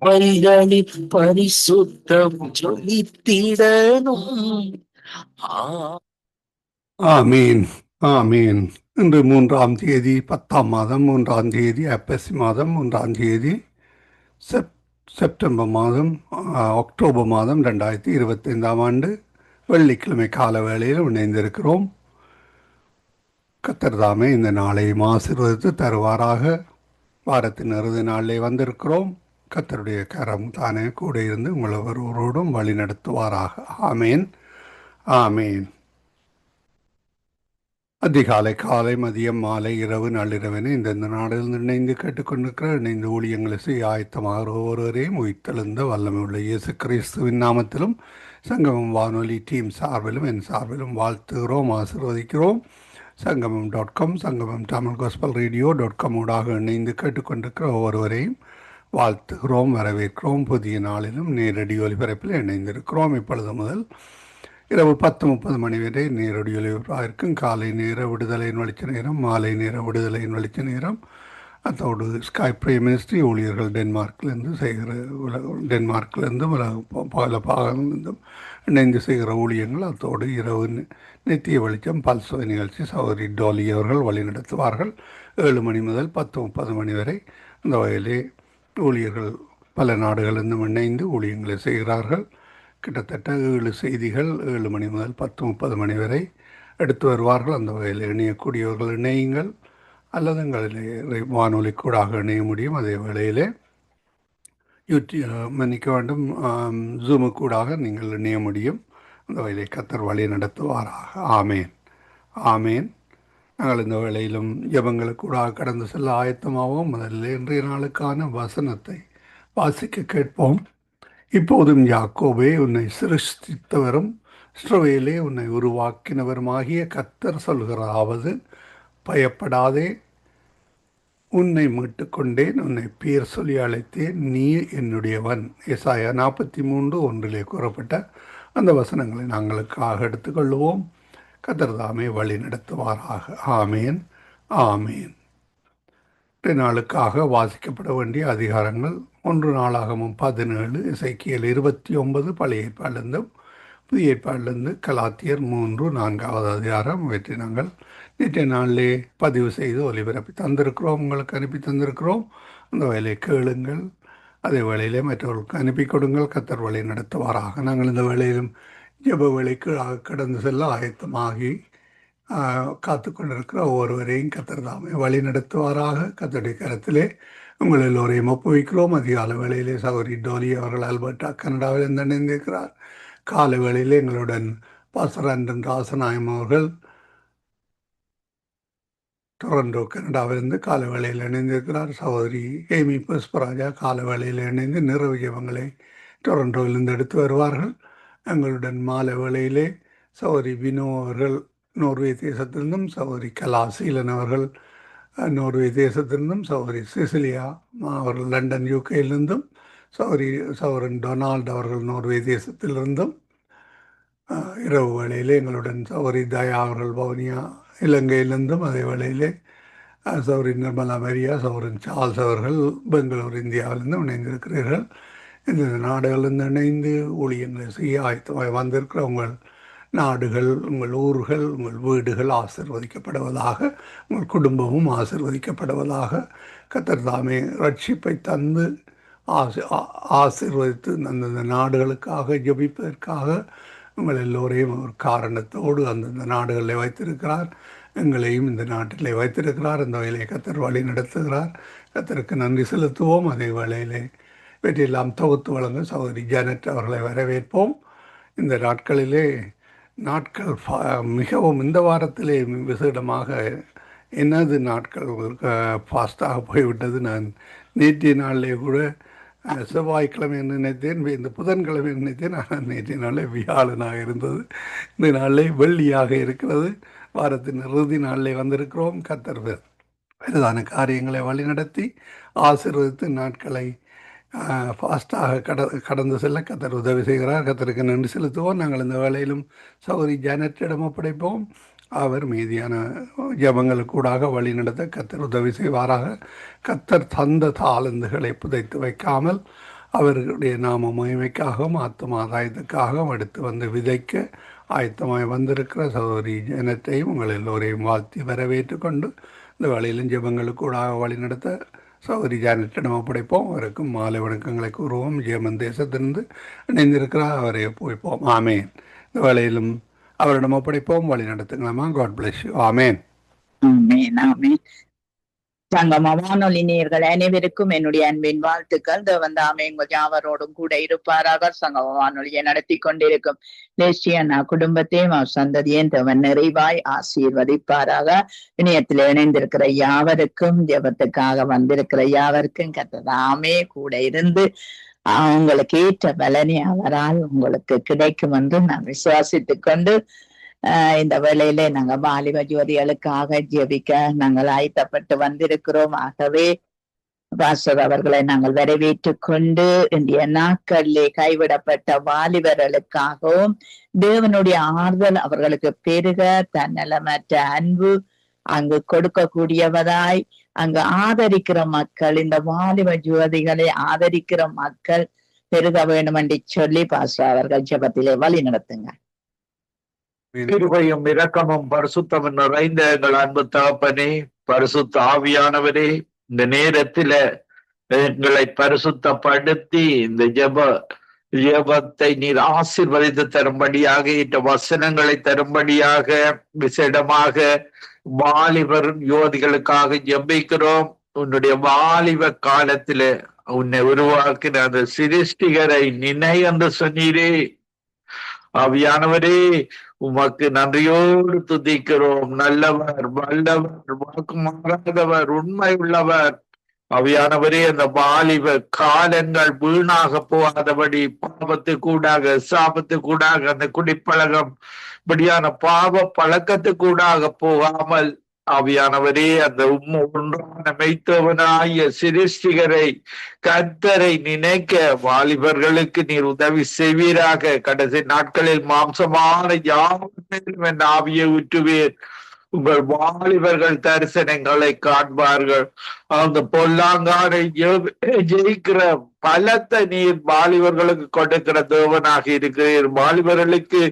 அவைகளில் பரிசுத்தம் ஜொலித்திடணும். ஆ, ஆமீன். ஆமீன். இன்று 3 10 மாதம் 3 ஐப்பசி மாதம் 3 செப் செப்டம்பர் மாதம் அக்டோபர் மாதம் 2025 வெள்ளிக்கிழமை கால வேளையில் இணைந்திருக்கிறோம். கர்த்தர் தாமே இந்த நாளை ஆசீர்வதித்து தருவாராக. வாரத்தின் இறுதி நாளிலே வந்திருக்கிறோம். கர்த்தருடைய கரம் தானே கூட இருந்து உங்கள் ஒருவரோடும் வழி நடத்துவாராக. ஆமேன். ஆமேன். அதிகாலை, காலை, மதியம், மாலை, இரவு, நள்ளிரவென இந்தந்த நாடுகளில் இணைந்து கேட்டுக்கொண்டிருக்கிற இணைந்து ஊழியங்களை செய்ய ஆயத்தமாக ஒவ்வொருவரையும் உயிர்த்தெழுந்த வல்லமை உள்ள இயேசு கிறிஸ்துவின் நாமத்திலும் சங்கமம் வானொலி டீம் சார்பிலும் என் சார்பிலும் வாழ்த்துகிறோம், ஆசீர்வதிக்கிறோம். சங்கமம் சங்கமம் தமிழ் காஸ்பல் ரேடியோ.com ஊடாக இணைந்து கேட்டுக்கொண்டிருக்கிற ஒவ்வொருவரையும் வாழ்த்துகிறோம், வரவேற்கிறோம். புதிய நாளிலும் நேரடி ஒலிபரப்பில் இணைந்திருக்கிறோம். இப்பொழுது முதல் இரவு 10:30 மணி வரை நேரடி ஒலிபரப்பாக இருக்கும். காலை நேர விடுதலையின் வெளிச்ச நேரம், மாலை நேர விடுதலையின் வெளிச்ச நேரம். அதோடு ஸ்கை பிரைம் மினிஸ்ட்ரி ஊழியர்கள் டென்மார்க்கிலிருந்து செய்கிற டென்மார்க்கிலிருந்து பல பாகங்களிலிருந்தும் இணைந்து செய்கிற ஊழியங்கள். அதோடு இரவு நித்திய வெளிச்சம் பல்சுவை நிகழ்ச்சி சௌரி டோலி அவர்கள் வழிநடத்துவார்கள். 7 மணி முதல் 10:30 மணி வரை. அந்த வகையிலே ஊழியர்கள் பல நாடுகளிலிருந்தும் இணைந்து ஊழியங்களை செய்கிறார்கள். கிட்டத்தட்ட 7 செய்திகள் 7 மணி முதல் 10:30 மணி வரை எடுத்து வருவார்கள். அந்த வகையில் இணையக்கூடியவர்கள் இணையுங்கள், அல்லது எங்களிலே வானொலி கூடாக இணைய முடியும். அதே வேளையிலே மன்னிக்க வேண்டும், ஜூமு கூடாக நீங்கள் இணைய முடியும். அந்த வகையிலே கர்த்தர் வழி நடத்துவாராக. ஆமேன். ஆமேன். நாங்கள் இந்த வேளையிலும் ஜெபங்களுக்கு கூடாக கடந்து செல்ல ஆயத்தமாகவும். முதலில் இன்றைய நாளுக்கான வசனத்தை வாசிக்க கேட்போம். இப்போதும் யாக்கோபே, உன்னை சிருஷ்டித்தவரும் இஸ்ரவேலே உன்னை உருவாக்கினவருமாகிய கர்த்தர் சொல்கிறாவது, பயப்படாதே, உன்னை மீட்டுக் கொண்டேன், உன்னை பேர் சொல்லி அழைத்தேன், நீ என்னுடையவன். ஏசாயா 43:1 கூறப்பட்ட அந்த வசனங்களை நாங்களுக்காக எடுத்துக்கொள்வோம். கர்த்தர் தாமே வழி நடத்துவாராக. ஆமேன். ஆமேன். நாளுக்காக வாசிக்கப்பட வேண்டிய அதிகாரங்கள்: 1 நாளாகமம் 17, எசேக்கியேல் 29, பழைய ஏற்பாடிலிருந்தும் புதிய ஏற்பாடிலிருந்து கலாத்தியர் 3, 4 அதிகாரம். இவற்றை நாங்கள் நேற்றைய நாளிலே பதிவு செய்து ஒலிபரப்பி தந்திருக்கிறோம், உங்களுக்கு அனுப்பி தந்திருக்கிறோம். அந்த வேலையை கேளுங்கள், அதே வேளையிலே மற்றவர்களுக்கு அனுப்பி கொடுங்கள். கர்த்தர் வழி நடத்துவாராக. நாங்கள் இந்த வேளையிலும் ஜெப வேலைக்கு கடந்து செல்ல ஆயத்தமாகி காத்து கொண்டிருக்கிற ஒவ்வொருவரையும் கர்த்தர் தாமே வழி நடத்துவாராக. கர்த்தருடைய கரத்திலே உங்கள் எல்லோரையும் ஒப்புவிக்கிறோம். அதிகால வேளையிலே சகோதரி டோலி அவர்கள் அல்பர்டா கனடாவில் இருந்து இணைந்திருக்கிறார். கால வேளையிலே எங்களுடன் பாஸ்டர் ஆண்டன் ராசநாயம் அவர்கள் டொரண்டோ கனடாவிலிருந்து கால வேளையில் இணைந்திருக்கிறார். சகோதரி ஏமி புஷ்பராஜா கால வேளையில் இணைந்து நிறைவு ஜெபங்களை டொரண்டோவிலிருந்து எடுத்து வருவார்கள். எங்களுடன் மாலை வேளையிலே சகோதரி வினோ அவர்கள் நோர்வே தேசத்திலிருந்தும், சகோதரி கலாசீலன் அவர்கள் நோர்வே தேசத்திலிருந்தும், சகோதரி சிசிலியா அவர்கள் லண்டன் யூகேயிலிருந்தும், சகோதரன் டொனால்டு அவர்கள் நோர்வே தேசத்திலிருந்தும், இரவு வேளையிலே எங்களுடன் சகோதரி தயா அவர்கள் வவுனியா இலங்கையிலிருந்தும், அதே வேளையிலே சகோதரி நிர்மலா மரியா, சகோதரன் சார்ல்ஸ் அவர்கள் பெங்களூர் இந்தியாவிலிருந்து இணைந்திருக்கிறீர்கள். இந்த நாடுகளிலிருந்து இணைந்து ஊழியங்களை செய்ய ஆயத்தமாக வந்திருக்கிற உங்கள் நாடுகள், உங்கள் ஊர்கள், உங்கள் வீடுகள் ஆசீர்வதிக்கப்படுவதாக, உங்கள் குடும்பமும் ஆசீர்வதிக்கப்படுவதாக. கர்த்தர் தாமே ரட்சிப்பை தந்து ஆசீர்வதித்து அந்தந்த நாடுகளுக்காக ஜெபிப்பதற்காக உங்கள் எல்லோரையும் ஒரு காரணத்தோடு அந்தந்த நாடுகளில் வைத்திருக்கிறார். எங்களையும் இந்த நாட்டிலே வைத்திருக்கிறார். அந்த வகையிலே கர்த்தர் வழி நடத்துகிறார். கர்த்தருக்கு நன்றி செலுத்துவோம். அதே வேளையிலே இவற்றையெல்லாம் தொகுத்து வழங்க சகோதரி ஜானட் அவர்களை வரவேற்போம். இந்த நாட்கள் மிகவும் இந்த வாரத்திலே விசேடமாக எனது நாட்கள் ஃபாஸ்ட்டாக போய்விட்டது. நான் நேற்றைய நாளிலே கூட செவ்வாய்க்கிழமை நினைத்தேன், இந்த புதன்கிழமை நினைத்தேன். ஆனால் நேற்றைய நாளே வியாழனாக இருந்தது. இந்த நாளிலே வெள்ளியாக இருக்கிறது. வாரத்தின் இறுதி நாளிலே வந்திருக்கிறோம். கர்த்தர் பெரிதான காரியங்களை வழிநடத்தி ஆசீர்வதித்து நாட்களை ஃபாஸ்ட்டாக கடந்து செல்ல கர்த்தர் உதவி செய்கிறார். கர்த்தருக்கு நன்றி செலுத்துவோம். நாங்கள் இந்த வேளையிலும் சகோதரி ஜானட்டிடம் ஒப்படைப்போம். அவர் மீதியான ஜபங்களுக்கூடாக வழிநடத்த கத்தர் உதவி செய்வாராக. கத்தர் தந்த தாளந்துகளை புதைத்து வைக்காமல் அவர்களுடைய நாம மகிமைக்காகவும் ஆத்தும ஆதாயத்துக்காகவும் எடுத்து வந்து விதைக்க ஆயத்தமாய் வந்திருக்கிற சகோதரி ஜனத்தையும் உங்கள் எல்லோரையும் வாழ்த்தி வரவேற்று கொண்டு இந்த வழியிலும் ஜபங்களுக்கூடாக வழிநடத்த சகோதரி ஜானட்டிடம் ஒப்படைப்போம். அவருக்கும் மாலை வணக்கங்களை கூறுவோம். ஜெர்மன் தேசத்திலிருந்து இணைந்திருக்கிறார், அவரை ஒப்புவிப்போம். ஆமேன். இந்த வேளையிலும் அவரிடம் ஒப்படைப்போம், வழி நடத்துங்களாமா. God bless you. Amen. Amen amen. சங்கம வானொலி நேயர்கள் அனைவருக்கும் என்னுடைய அன்பின் வாழ்த்துக்கள். தேவன் தாமே உங்கள் யாவரோடும் கூட இருப்பாராக. சங்கம வானொலியை நடத்தி கொண்டிருக்கும் லேசியண்ணா குடும்பத்தையும் அவர் சந்ததியும் தேவன் நிறைவாய் ஆசீர்வதிப்பாராக. இணையத்தில் இணைந்திருக்கிற யாவருக்கும், ஜெபத்துக்காக வந்திருக்கிற யாவருக்கும் கர்த்தர் கூட இருந்து உங்களுக்கு ஏற்ற பலனை அவரால் உங்களுக்கு கிடைக்கும் என்று நான் விசுவாசித்துக் கொண்டு இந்த வேளையிலே நாங்க வாலிப ஜோதிகளுக்காக ஜெபிக்க நாங்கள் ஆயத்தப்பட்டு வந்திருக்கிறோம். ஆகவே பாஸ்டர் அவர்களை நாங்கள் வரவேற்றுக் கொண்டு இந்திய நாட்களிலே கைவிடப்பட்ட வாலிபர்களுக்காகவும் தேவனுடைய ஆறுதல் அவர்களுக்கு பெருக தன்னலமற்ற அன்பு அங்கு கொடுக்கக்கூடியவதாய் அங்கு ஆதரிக்கிற மக்கள், இந்த வாலிப ஜோதிகளை ஆதரிக்கிற மக்கள் பெருக வேண்டும் என்று சொல்லி பாஸ்டர் அவர்கள் ஜெபத்திலே வழி நடத்துங்க. கிருபையும் இரக்கமும் பரிசுத்தமும் நிறைந்த எங்கள் அன்பு தகப்பனே, பரிசுத்த ஆவியானவரே, இந்த நேரத்தில எங்களை பரிசுத்தப்படுத்தி இந்த ஜெபத்தை நீர் ஆசீர்வதித்து தரும்படியாக, இந்த வசனங்களை தரும்படியாக விசேடமாக வாலிபர் யோதிகளுக்காக ஜெபிக்கிறோம். உன்னுடைய வாலிப காலத்தில உன்னை உருவாக்கின அந்த சிருஷ்டிகரை நினை என்று சொன்னீரே. ஆவியானவரே, உமக்கு நன்றியோடு துதிக்கிறோம். நல்லவர், வல்லவர், வாக்கு மாறாதவர், உண்மை உள்ளவர். ஆவியானவரே, அந்த வாலிப காலங்கள் வீணாக போகாதபடி பாவத்துக்கூடாக, சாபத்துக்கூடாக, அந்த குடிப்பழகம் இப்படியான பாவ பழக்கத்துக்கூடாக போகாமல் ஆவியானவரே, அந்த ஒன்றான மெய்த்தவனாய சிருஷ்டிகரை கர்த்தரை நினைக்க வாலிபர்களுக்கு நீர் உதவி செய்வீராக. கடைசி நாட்களில் மாம்சமான யாவரும் என் ஆவியை ஊற்றுவீர். உங்கள் வாலிபர்கள் தரிசனங்களை காண்பார்கள். அந்த பொல்லாங்காரை ஜெயிக்கிற பலத்தை நீர் வாலிபர்களுக்கு கொடுக்கிற தேவனாக இருக்கிறீர். வாலிபர்களுக்கு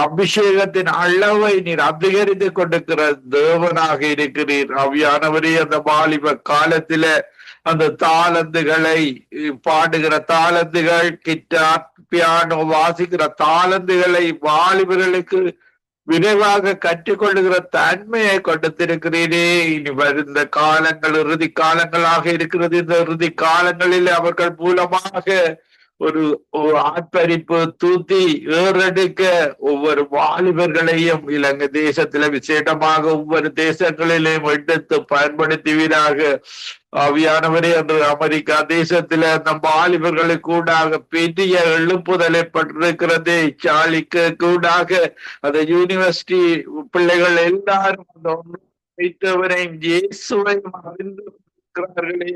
அபிஷேகத்தின் அளவை நீர் அதிகரித்து கொண்டிருக்கிற தேவனாக இருக்கிறீர். ஆவியானவரே, அந்த வாலிப காலத்தில அந்த தாளந்துகளை பாடுகிற தாளந்துகள், கிட்டார், பியானோ வாசிக்கிற தாளந்துகளை வாலிபர்களுக்கு விரைவாக கற்றுக்கொள்ளுகிற தன்மையை கொடுத்திருக்கிறீரே. இனி வருந்த காலங்கள் இறுதி காலங்களாக இருக்கிறது. இந்த இறுதி காலங்களில் அவர்கள் மூலமாக ஒரு ஆர்ப்பரிப்பு, தூத்தி ஏறெடுக்க ஒவ்வொரு வாலிபர்களையும் இலங்கை தேசத்துல விசேடமாக ஒவ்வொரு தேசங்களிலேயும் எடுத்து பயன்படுத்துவீராக. ஆவியானவரே, அன்று அமெரிக்கா தேசத்துல அந்த வாலிபர்களுக்கு கூடாக பெரிய எழுப்புதலை பட்டிருக்கிறது. சாலிக்கு கூடாக அந்த யூனிவர்சிட்டி பிள்ளைகள் எல்லாரும் அந்த வைத்தவரையும் இயேசுவையும் அறிந்து இருக்கிறார்களே.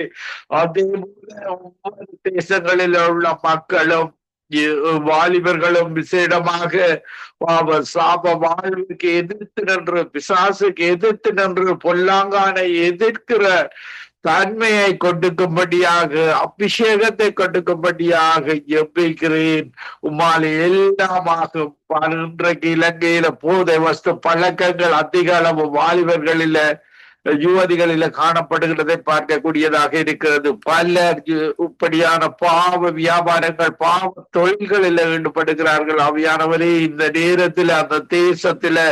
அதே போல ஒவ்வொரு தேசங்களில் உள்ள மக்களும் வாலிபர்களும் விசேடமாக சாப வாழ்வுக்கு எதிர்த்து நின்று, பிசாசுக்கு எதிர்த்து நின்று, பொல்லாங்கானை எதிர்க்கிற தன்மையை கொடுக்கும்படியாக, அபிஷேகத்தை கொடுக்கும்படியாக ஜெபிக்கிறேன். உம்மாலே எல்லாமாக இன்றைக்கு இலங்கையில போதை வஸ்து பழக்கங்கள் அதிக அளவு வாலிபர்களில யுவதிகளில காணப்படுகிறதை பார்க்கக்கூடியதாக இருக்கிறது. பலர் இப்படியான பாவ வியாபாரங்கள், பாவ தொழில்களில் ஈடுபடுகிறார்கள். ஆவியானவரே, இந்த நேரத்துல அந்த தேசத்துல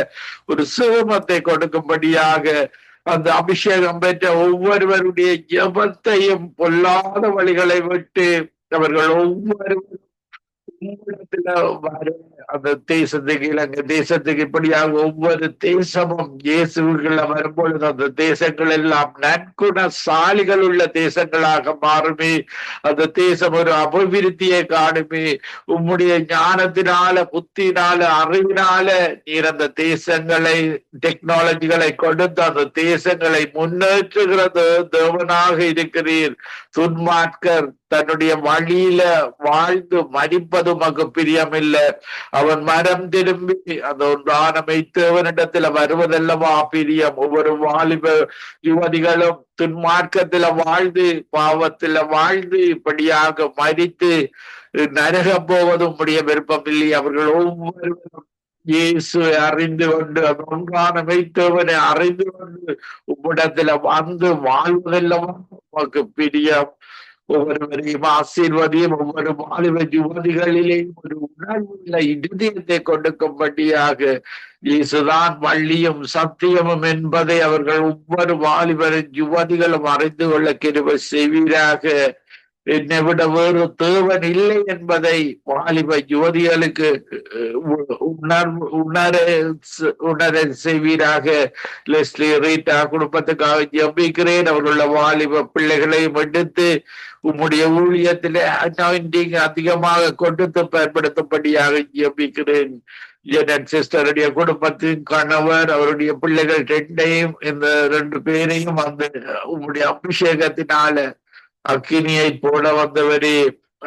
ஒரு சுகமத்தை கொடுக்கும்படியாக அந்த அபிஷேகம் பெற்ற ஒவ்வொருவருடைய ஜெபத்தையும் பொல்லாத வழிகளை விட்டு அவர்கள் ஒவ்வொருவரும் அந்த தேசத்துக்கு, இலங்கை தேசத்துக்கு இப்படியாக ஒவ்வொரு தேசமும் இயேசுக்குள்ள வரும்பொழுது அந்த தேசங்கள் எல்லாம் நற்குணசாலிகள் உள்ள தேசங்களாக மாறுமே. அந்த தேசம் ஒரு அபிவிருத்தியை காணுமே. உம்முடைய ஞானத்தினால, புத்தினால, அறிவினால நீர் அந்த தேசங்களை, டெக்னாலஜிகளை கொடுத்து அந்த தேசங்களை முன்னேற்றுகிற தேவனாக இருக்கிறீர். துன்மார்க்கர் தன்னுடைய வழியில வாழ்ந்து மரிப்பது உமக்கு பிரியமில்லை. அவன் மனம் திரும்பி அந்த ஒன்றான மெய்த்தேவனிடத்துல வருவதல்லவா பிரியம். ஒவ்வொரு வாலிப யுவதிகளும் துன்மார்க்கத்துல வாழ்ந்து பாவத்துல வாழ்ந்து இப்படியாக மரித்து நரகம் போவது உம்முடைய விருப்பம் இல்லை. அவர்கள் ஒவ்வொருவரும் இயேசுவை அறிந்து கொண்டு அந்த ஒன்றான மெய்த்தேவனை அறிந்து கொண்டு உம்மிடத்துல வந்து வாழ்வதெல்லாம் உமக்கு பிரியம். ஒவ்வொருவரையும் ஆசீர்வதியும். ஒவ்வொரு வாலிப யுவதிகளிலேயும் ஒரு உணர்வுள்ள இருதயத்தை கொடுக்கும்படியாக இயேசுதான் வள்ளியும் சத்தியமும் என்பதை அவர்கள் ஒவ்வொரு வாலிபர் யுவதிகளும் அறிந்து கொள்ள கிருபை செய்வீராக. என்னை விட வேறு தேவன் இல்லை என்பதை வாலிப யுவதிகளுக்கு உணர செய்வீராக. லெஸ்லி ரீட்டா குடும்பத்துக்காக ஜெபிக்கிறேன். அவர்களுள்ள வாலிப பிள்ளைகளையும் எடுத்து உம்முடைய ஊழியத்திலே அனாயிண்டிங் அதிகமாக கொடுத்து பயன்படுத்தும்படியாக ஜெபிக்கிறேன். ஜெனட் சிஸ்டருடைய குடும்பத்தின் கணவர் அவருடைய பிள்ளைகள் ரெண்டையும் இந்த 2 பேரையும் அந்த உம்முடைய அபிஷேகத்தினால அக்கினியை போட வந்தவரே,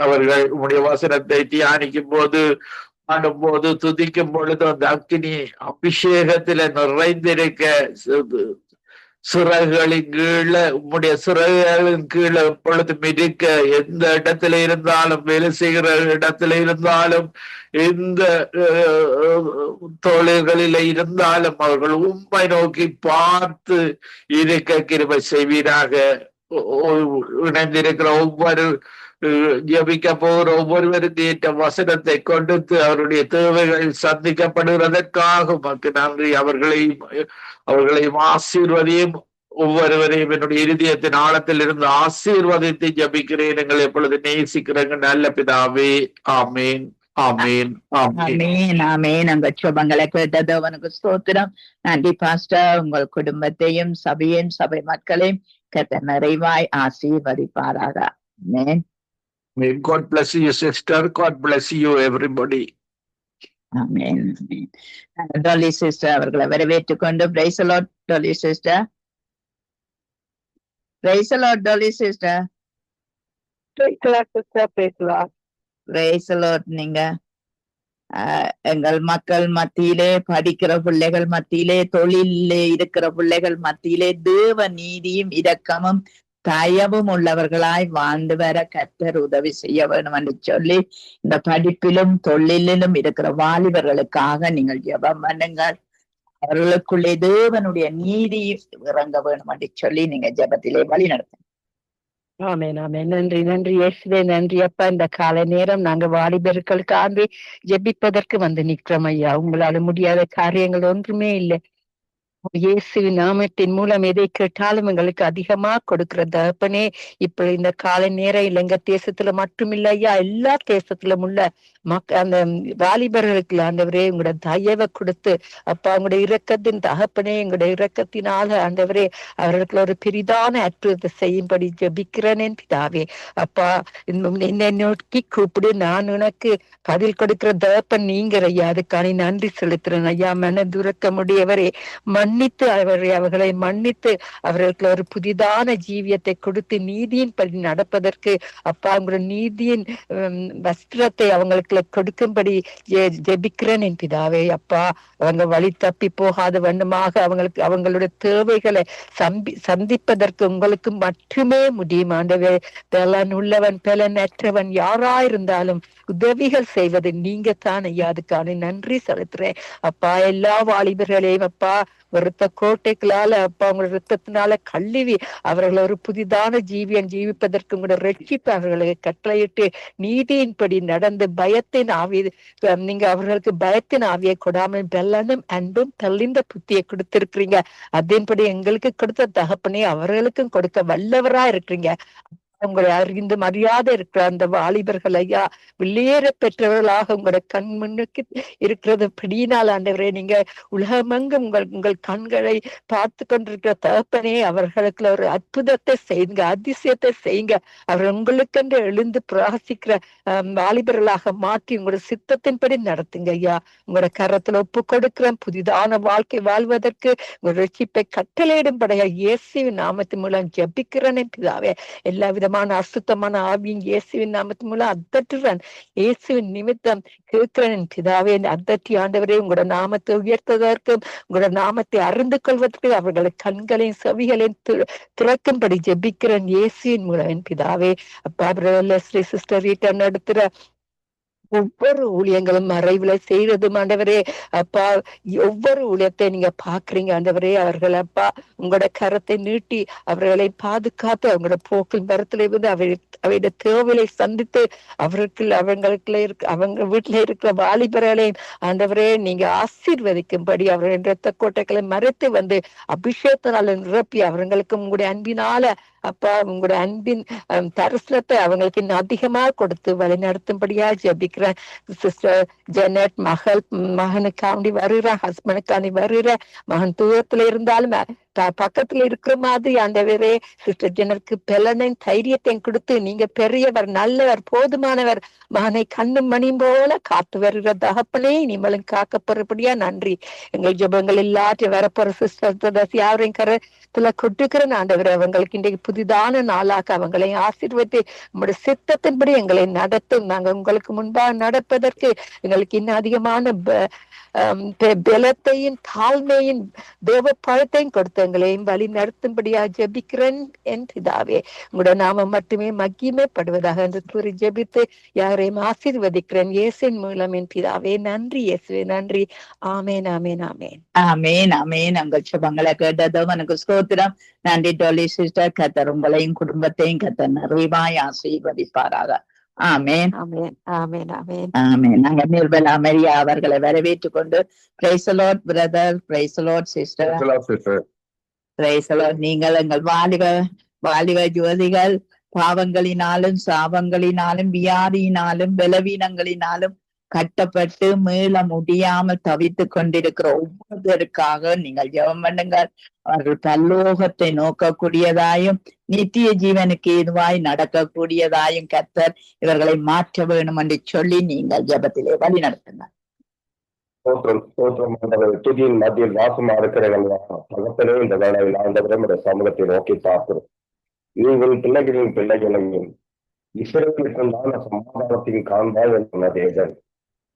அவர்கள் உம்முடைய வசனத்தை தியானிக்கும் போது ஆடும்போது துதிக்கும் பொழுது அந்த அக்கினி அபிஷேகத்தில நிறைந்திருக்க சிறகுகளின் கீழே உம்முடைய சிறகுகளின் கீழே எப்பொழுதும் இருக்க, எந்த இடத்துல இருந்தாலும் வேலை செய்கிற இடத்துல இருந்தாலும் எந்த தொழில்களில இருந்தாலும் அவர்கள் உம்மை நோக்கி பார்த்து இருக்க கிருபை செய்வீராக. இணைந்திருக்கிற ஒவ்வொரு ஜபிக்க போகிற ஒவ்வொருவருக்கு ஏற்ற வசனத்தை கொடுத்து அவருடைய தேவைகள் சந்திக்கப்படுவதற்காக உமக்கு நன்றி. அவர்களையும் ஆசீர்வதியும். ஒவ்வொருவரையும் என்னுடைய இருதயத்தின் ஆழத்தில் இருந்து ஆசீர்வதித்து ஜபிக்கிறேன். எங்களை எப்பொழுது நேசிக்கிறேங்க நல்ல பிதாவே. ஆமேன் ஆமேன் ஆமேன் ஆமேன். அங்க சுபங்களை கேட்டது அவனுக்கு ஸ்தோத்திரம். நன்றி பாஸ்டர். உங்கள் குடும்பத்தையும் சபையும் சபை மக்களையும் கர்த்தர் நிறைவாய் ஆசீர்வதிப்பாராக. Amen. God bless you, sister. God bless you, everybody. Amen. Dolly sister அவர்களை வரவேற்றுக் கொண்டு praise the Lord Dolly sister. Praise the Lord Dolly sister. Praise the Lord sister. Praise the Lord. Praise the Lord. நீங்க எங்கள் மக்கள் மத்தியிலே, படிக்கிற பிள்ளைகள் மத்தியிலே, தொழிலே இருக்கிற பிள்ளைகள் மத்தியிலே தேவ நீதியும் இரக்கமும் தயவும் உள்ளவர்களாய் வாழ்ந்து வர கர்த்தர் உதவி செய்ய வேண்டும் என்று சொல்லி இந்த படிப்பிலும் தொழிலிலும் இருக்கிற வாலிபர்களுக்காக நீங்கள் ஜெபம் பண்ணுங்கள். அவர்களுக்குள்ளே தேவனுடைய நீதி இறங்க வேண்டும் என்று சொல்லி நீங்க ஜெபத்திலே வழி நடத்துங்க. ஆமேன் ஆமேன். நன்றி நன்றி இயேசுவே. நன்றி அப்பா. இந்த காலை நேரம் நாங்க வாலிபர்களுக்காக ஜெபிப்பதற்கு வந்து நிற்கிறோம் ஐயா. உங்களால முடியாத காரியங்கள் ஒன்றுமே இல்லை. இயேசுவின் நாமத்தின் மூலம் எதை கேட்டாலும் எங்களுக்கு அதிகமா கொடுக்கிற தகப்பனே, இப்ப இந்த காலை நேரம் இலங்கை தேசத்துல மட்டுமில்ல ஐயா, எல்லா தேசத்திலும் உள்ள அந்த வாலிபர்களுக்கு ஆண்டவரே உங்களோட தயவை கொடுத்து அப்பா உங்களுடைய இரக்கத்தின் தகப்பனே, எங்களுடைய இரக்கத்தினால ஆண்டவரே அவர்களுக்கு ஒரு பெரிதான அற்புதத்தை செய்யும்படி ஜெபிக்கிறேன் பிதாவே. அப்பா என்னை நோக்கி கூப்பிடு, நான் உனக்கு பதில் கொடுக்கிற தகப்பன் நீங்கிற ஐயா. அதுக்கான நன்றி செலுத்துறேன் ஐயா. மனதுரக்கமுடையவரே, மன்னித்து அவர்களை மன்னித்து அவர்களுக்கு ஒரு புதிதான ஜீவியத்தை கொடுத்து நீதியின் படி நடப்பதற்கு அப்பா உங்களோட நீதியின் வஸ்திரத்தை அவங்களுக்கு கொடுக்கும்படி ஜெபிக்கிறேன் என் பிதாவே. அப்பா அவங்க வழி தப்பி போகாத வண்ணமாக அவங்களுடைய தேவைகளை சந்திப்பதற்கு உங்களுக்கு மட்டுமே முடியும் ஆண்டவே. பலன் உள்ளவன் பலனற்றவன் யாராயிருந்தாலும் உதவிகள் செய்வது நீங்க தான் ஐயா. அதுக்கான நன்றி செலுத்துறேன் அப்பா. எல்லா வாலிபர்களையும் அப்பா வருத்த கோட்டைகளால அப்பா உங்களோட ரத்தத்தினால கழுவி அவர்களை ஒரு புதிதான ஜீவிப்பதற்கு உங்களோட ரட்சிப்பு அவர்களுக்கு கட்டளையிட்டு நீதியின்படி நடந்து பயத்தின் ஆவி நீங்க அவர்களுக்கு பயத்தின் ஆவியை கொடாமல் பெல்லனும் அன்பும் தெளிந்த புத்தியை கொடுத்திருக்கிறீங்க. அதன்படி எங்களுக்கு கொடுத்த தகப்பனே அவர்களுக்கும் கொடுக்க வல்லவரா இருக்கிறீங்க. உங்களை அறிந்து மரியாதை இருக்கிற அந்த வாலிபர்கள் ஐயா வெளியேற பெற்றவர்களாக உங்களோட கண் முன்னுக்கு இருக்கிறது படியினால் ஆண்டவரே நீங்க உலகமெங்கும் உங்கள் கண்களை பார்த்து கொண்டிருக்கிற தகப்பனே அவர்களுக்கு ஒரு அற்புதத்தை செய்யுங்க, அதிசயத்தை செய்யுங்க. அவர் உங்களுக்கென்று எழுந்து பிரகாசிக்கிற வாலிபர்களாக மாற்றி உங்களோட சித்தத்தின்படி நடத்துங்க ஐயா. உங்களோட கரத்துல ஒப்பு கொடுக்கிற புதிதான வாழ்க்கை வாழ்வதற்கு உங்களோட ரட்சிப்பை கட்டளையிடும்படியா இயேசுவின் நாமத்தின் மூலம் ஜெபிக்கிறேன் பிதாவே. எல்லா வித விதமான அசுத்தமான ஆவியின் இயேசுவின் நாமத்தின் மூலம் அதட்டுறேன். இயேசுவின் நிமித்தம் கேட்கிறேன் பிதாவே, அதட்டி ஆண்டவரே உங்களோட நாமத்தை உயர்த்ததற்கும் உங்களோட நாமத்தை அறிந்து கொள்வதற்கு அவர்களை கண்களையும் செவிகளையும் திறக்கும்படி ஜெபிக்கிறேன் இயேசுவின் மூலம் பிதாவே. அப்பா லெஸ்லி சிஸ்டர் ரீட்டா நடத்துற ஒவ்வொரு ஊழியங்களும் மறைவுல செய்யறதும் ஆண்டவரே அப்பா, ஒவ்வொரு ஊழியத்தை நீங்க பாக்குறீங்க ஆண்டவரே. அவர்கள் அப்பா உங்களோட கரத்தை நீட்டி அவர்களை பாதுகாத்து அவங்களோட போக்கில் மரத்துல இருந்து அவையோட தேவையை சந்தித்து அவங்க வீட்டுல இருக்கிற வாலிபர்களையும் ஆண்டவரே நீங்க ஆசீர்வதிக்கும்படி அவர்களின் இரத்த கோட்டைகளை மறைத்து வந்து அபிஷேகத்தினால நிரப்பி அவர்களுக்கு உங்களுடைய அன்பினால அப்பா உங்களோட அன்பின் தரிசனத்தை அவங்களுக்கு இன்னும் அதிகமா கொடுத்து வழி நடத்தும்படியா ஜெபிக்கிறேன். சிஸ்டர் ஜெனட் மகனுக்காண்டி வருகிற, ஹஸ்பண்டுக்காண்டி வருகிற, மகன் தூரத்துல இருந்தாலும் பக்கத்துல இருக்கிற மாதிரி ஆண்டவரே சிஸ்டர் ஜெனருக்கு பலனையும் தைரியத்தையும் கொடுத்து நீங்க பெரியவர், நல்லவர், போதுமானவர், மகனை கண்ணும் மணியும் போல காத்து வருகிற தகப்பனே நீங்களும் காக்கப்படுறபடியா நன்றி. எங்கள் ஜெபங்கள் எல்லாத்தையும் வரப்போற சிஸ்டர் யாரையும் கரத்துல கொட்டுக்கிறேன் ஆண்டவர். அவங்களுக்கு இன்றைக்கு புதிதான நாளாக அவங்களை ஆசீர்வதித்து உங்களுடைய சித்தத்தின்படி எங்களை நடத்தும். நாங்க உங்களுக்கு முன்பாக நடப்பதற்கு எங்களுக்கு இன்னும் அதிகமான பலத்தையும் தாழ்மையும் தேவ பழத்தையும் கொடுத்து எங்களையும் வழி நடத்தும்படியா ஜெபிக்கிறேன் என் பிதாவே. உங்களோட நாமம் மட்டுமே மகிமைப்படுவதாக என்று கூறி ஜெபித்து யாரையும் ஆசீர்வதிக்கிறேன் இயேசுவின் மூலம் என் பிதாவே. நன்றி இயேசுவே, நன்றி. ஆமேன் ஆமேன் ஆமேன் ஆமேன் ஆமேன். உங்கள் ஜெபங்களை கேட்டதும் எனக்கு ஸ்தோத்திரம். நன்றி டோலி சிஸ்டர். கர்த்தர் உங்களையும் குடும்பத்தையும் கர்த்தர் நிறைவாய் ஆசீர்வதிப்பாராக. ஆமேன் ஆமேன் ஆமேன் ஆமேன் ஆமேன். நாங்க நிர்மல அமெரியா அவர்களை வரவேற்றுக் கொண்டு praise the Lord brother, price the Lord sister, praise the Lord. நீங்கள் எங்கள் வாலிப ஜோதிகள் பாவங்களினாலும் சாபங்களினாலும் வியாதியினாலும் பலவீனங்களினாலும் கட்டப்பட்டு மீள முடியாமல் தவித்துக் கொண்டிருக்கிற ஒவ்வொருவருக்காக நீங்கள் ஜெபம் பண்ணுங்கள். அவர்கள் பரலோகத்தை நோக்கக்கூடியதாயும் நித்திய ஜீவனுக்கு ஏதுவாய் நடக்கக்கூடியதாயும் கர்த்தர் இவர்களை மாற்ற வேணும் என்று சொல்லி நீங்கள் ஜெபத்திலே வழி நடத்துங்கள். துதியின் மத்தியில் வாசமா இருக்கிறவங்க பக்கத்திலே இந்த வேளையில் ஆண்டவரை சமூகத்தை நோக்கி பார்க்கிறோம். நீங்கள் பிள்ளைகளின் பிள்ளைகளையும் இஸ்ரவேலுக்குண்டான சமாதானத்தின் காண்பாய் என்ற தேவன்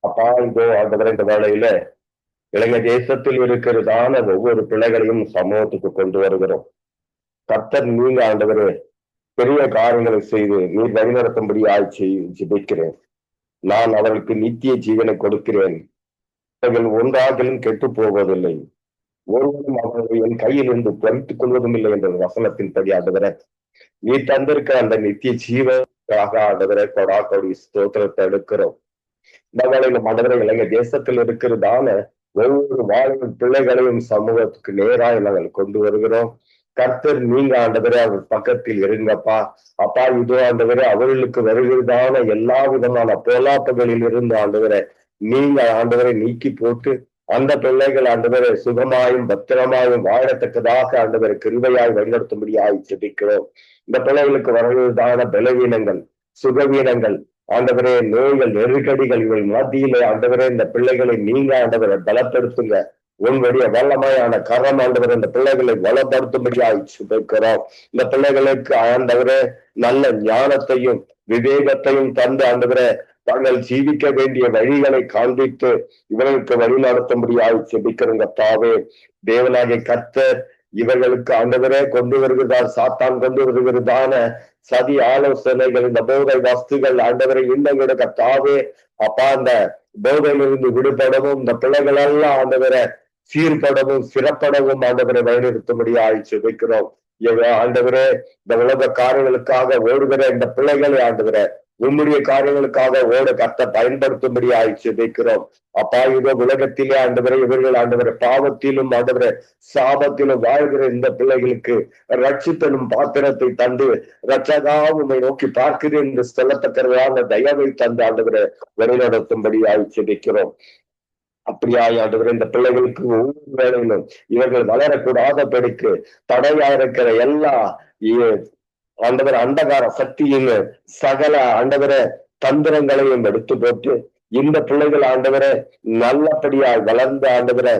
அப்பா இதோ ஆண்டவரை இந்த வேளையில இலங்கை தேசத்தில் இருக்கிறதான ஒவ்வொரு பிள்ளைகளையும் சமூகத்துக்கு கொண்டு வருகிறோம். கர்த்தர் நீங்க ஆண்டவரே பெரிய காரியங்களை செய்து நீர் வழிநடத்தும்படி ஆட்சி ஜெபிக்கிறேன். நான் அவர்களுக்கு நித்திய ஜீவனை கொடுக்கிறேன். அவர்கள் ஒன்றாகிலும் கெட்டு போவதில்லை, ஒருவரும் அவர்கள் என் கையில் இருந்து பறித்துக் கொள்வதும் இல்லை என்ற வசனத்தின்படி ஆண்டவரை நீ தந்திருக்க அந்த நித்திய ஜீவனாக ஆண்டவரை கொடாக்கொடி ஸ்தோத்திரத்தை எடுக்கிறோம். இந்த வேளையில ஆண்டவரை இலங்கை தேசத்தில் இருக்கிறதான ஒவ்வொரு வாழும் பிள்ளைகளையும் சமூகத்துக்கு நேராக நாங்கள் கொண்டு வருகிறோம். கர்த்தர் நீங்க ஆண்டவரே அவர் பக்கத்தில் இருங்கப்பா. அப்பா இதோ ஆண்டவரே அவர்களுக்கு வருகிறதான எல்லா விதமான பொல்லாப்புகளில் இருந்து ஆண்டவரை நீங்க ஆண்டவரை நீக்கி போட்டு அந்த பிள்ளைகள் ஆண்டவரை சுகமாயும் பத்திரமாயும் வாழத்தக்கதாக ஆண்டவரை கிருபையாய் வழிநடத்தும்படியாய் ஜெபிக்கிறோம். இந்த பிள்ளைகளுக்கு வருகிறதான பலவீனங்கள், சுகவீனங்கள், ஆண்டவரே நோய்கள், நெருக்கடிகள் இவள் மத்தியிலே ஆண்டவரே இந்த பிள்ளைகளை நீங்க ஆண்டவரை பலப்படுத்துங்க. உங்களுடைய வல்லமையான கரம் ஆண்டவரை இந்த பிள்ளைகளை வளப்படுத்தும்படியாய் ஜெபிக்கிறோம். இந்த பிள்ளைகளுக்கு ஆண்டவரே நல்ல ஞானத்தையும் விவேகத்தையும் தந்து ஆண்டவரே தாங்கள் ஜீவிக்க வேண்டிய வழிகளை காண்பித்து இவர்களுக்கு வழி நடத்தும்படியாய் ஜெபிக்கிறங்க. தாவே தேவனாகிய கர்த்தர் இவர்களுக்கு ஆண்டவரே கொண்டு வருகிறார், சாத்தான் கொண்டு வருகிறதான சதி ஆலோசனைகள், இந்த போதை வஸ்துகள் ஆண்டவரை இன்னங்கிட கர்த்தாவே அப்பா அந்த போதையிலிருந்து விடுபடவும் இந்த பிள்ளைகள் எல்லாம் ஆண்டவரை சீர்படவும் சிறப்படவும் ஆண்டவரை வழிநிறுத்தும்படியாய் ஜெபிக்கிறோம். ஆண்டவரே இந்த உலக காரியங்களுக்காக ஓடுகிற இந்த பிள்ளைகளை ஆண்டவரை உன்னுடைய காரியங்களுக்காக ஓட கர்த்தர் பயன்படுத்தும்படி ஆயிடுச்சு வைக்கிறோம். அப்பா இதோ உலகத்திலே ஆண்டவரை இவர்கள் ஆண்டவரை பாவத்திலும் ஆண்டவரை சாபத்திலும் வாழ்கிற இந்த பிள்ளைகளுக்கு ரட்சித்தனும் பாத்திரத்தை தந்து ரட்சகா உண்மை நோக்கி பார்க்கிறேன் என்று சொல்லத்தக்கதான தயவை தந்து ஆண்டவரை வழிநடத்தும்படி ஆயிடுச்சு வைக்கிறோம். அப்படியாய் ஆண்டவரை இந்த பிள்ளைகளுக்கு ஒவ்வொரு வேளையிலும் இவர்கள் வளரக்கூடாதபடிக்கு தடையா இருக்கிற எல்லா ஆண்டவர் அந்தகார சக்தியின் சகல ஆண்டவரை தந்திரங்களையும் எடுத்து போட்டு இந்த பிள்ளைகள் ஆண்டவரை நல்லபடியாய் வளர்ந்த ஆண்டவரை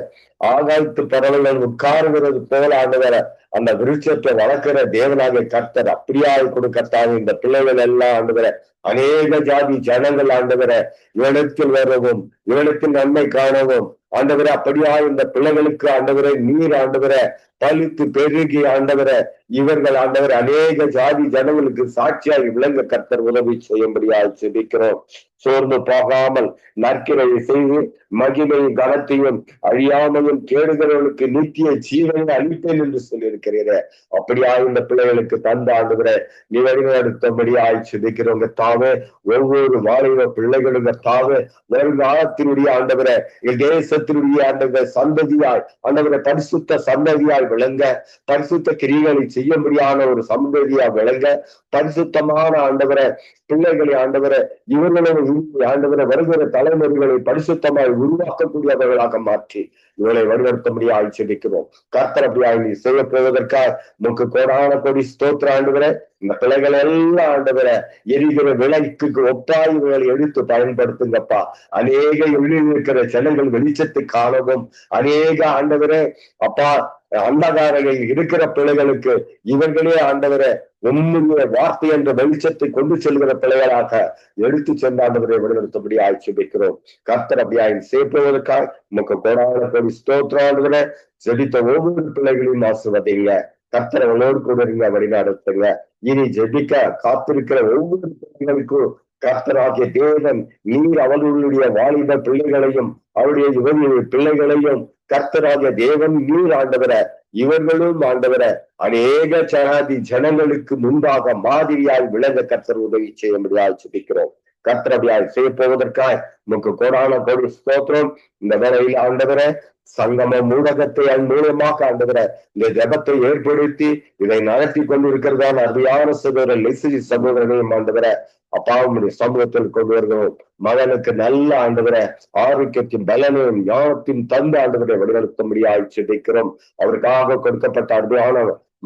ஆகாயத்து பறவைகள் உட்காருகிறது போல ஆண்டவரை அந்த விருட்சத்தை வளர்க்கிற தேவனாக கர்த்தர் அப்படியாக கொடுக்கத்தான் இந்த பிள்ளைகள் எல்லாம் ஆண்டுகிற அநேக ஜாதி ஜனங்கள் ஆண்டுகிற இவனத்தில் வரவும் இவனத்தில் நன்மை காணவும் ஆண்டவரை அப்படியா இந்த பிள்ளைகளுக்கு ஆண்டவரை நீர் ஆண்டவரை பழுத்து பெருகி ஆண்டவரை இவர்கள் ஆண்டவர் அநேக ஜாதி ஜனங்களுக்கு சாட்சியாக விளங்க கர்த்தர் உதவி செய்யும்படியாக செபிக்கிறோம். சோர்ந்து போகாமல் நற்கிரையை செய்து மகிமையும் கனத்தையும் அழியாமையும் கேடுகிறவர்களுக்கு நித்திய ஜீவனை அளிப்பேன் என்று சொல்லியிருக்கிறீரே, அப்படியா இந்த பிள்ளைகளுக்கு தந்த ஆண்டவரை நீ வழிநடத்தும்படியாய் செபிக்கிறவங்க தாவே ஒவ்வொரு வாலிப பிள்ளைகளும் தாவே வருங்காலத்தினுடைய ஆண்டவரை தேசத்தினுடைய ஆண்டவரை சந்ததியாய் ஆண்டவரை பரிசுத்த சந்ததியாய் விளங்க, பரிசுத்த கிரிகளை செய்யும்படியான ஒரு சந்ததியாய் விளங்க, பரிசுத்தமான ஆண்டவரை பிள்ளைகளை ஆண்டவரை இவர்களும் ஆண்டவரை வருகிற தலைமுறைகளை பரிசுத்தமாய் உருவாக்கக்கூடியவர்களாக மாற்றி இவளை வழிநடத்தும்படியாய் செபிக்கிறோம். கர்த்தர் அப்படியாய் நீ செய்ய போவதற்காக நமக்கு கோடான கோடி ஸ்தோத்திர ஆண்டவரை இந்த பிள்ளைகள் எல்லாம் ஆண்டவரை எரிகிற விளக்கு ஒப்பாய் இவர்களை எடுத்து பயன்படுத்துங்கப்பா. அநேக இருக்கிற ஜனங்கள் வெளிச்சத்தை காணவும், அநேக ஆண்டவரை அப்பா அந்தகாரங்கள் இருக்கிற பிள்ளைகளுக்கு இவர்களே ஆண்டவரை உண்மைய வார்த்தை என்ற வெளிச்சத்தை கொண்டு செல்கிற பிள்ளைகளாக எடுத்து சென்றாண்டவரை வழிநடத்தபடி ஆய்ச்சி வைக்கிறோம். கர்த்தர் அப்படியாய் சேர்ப்பதற்காக நமக்கு கோடான கோடி ஸ்தோத்திராண்டவரை ஜெபித்த ஒவ்வொரு பிள்ளைகளையும் ஆசிர்வதிங்க. கர்த்தர் அவளோடு கூட இருங்க, வழிநடத்துங்க. இனி ஜெபிக்க காத்திருக்கிற ஒவ்வொரு பிள்ளைகளுக்கும் கர்த்தராகிய தேவன் நீர் அவர்களுடைய வாலிப பிள்ளைகளையும் அவருடைய யுவதிய பிள்ளைகளையும் கர்த்தராகிய தேவன் நீர் ஆண்டவரை இவர்களும் ஆண்டவரை அநேக ஜனாதி ஜனங்களுக்கு முன்பாக மாதிரியாய் விளங்க கர்த்தர் உதவி செய்ய முடியாது சுபிக்கிறோம். கர்த்தர் அப்படியாய் செய்ய போவதற்காக நமக்கு கோடான கோடி ஸ்தோத்திரம். இந்த வேளையில் ஆண்டவரை சங்கம ஊடகத்தை மூலமாக ஆண்டவரை இந்த ஜபத்தை ஏற்படுத்தி இதை நடத்தி கொண்டிருக்கிறதான அருமையான சகோதரர் லெஸ்லி சகோதரனையும் ஆண்டவரை அப்பாவுடைய சமூகத்தில் கொண்டு வருகிறோம். மகனுக்கு நல்ல ஆண்டவரை ஆரோக்கியத்தின் பலனையும் ஞானத்தின் தந்த ஆண்டவரை வழிநடத்தும்படியாய் செபிக்கிறோம். அவருக்காக கொடுக்கப்பட்ட அருமையான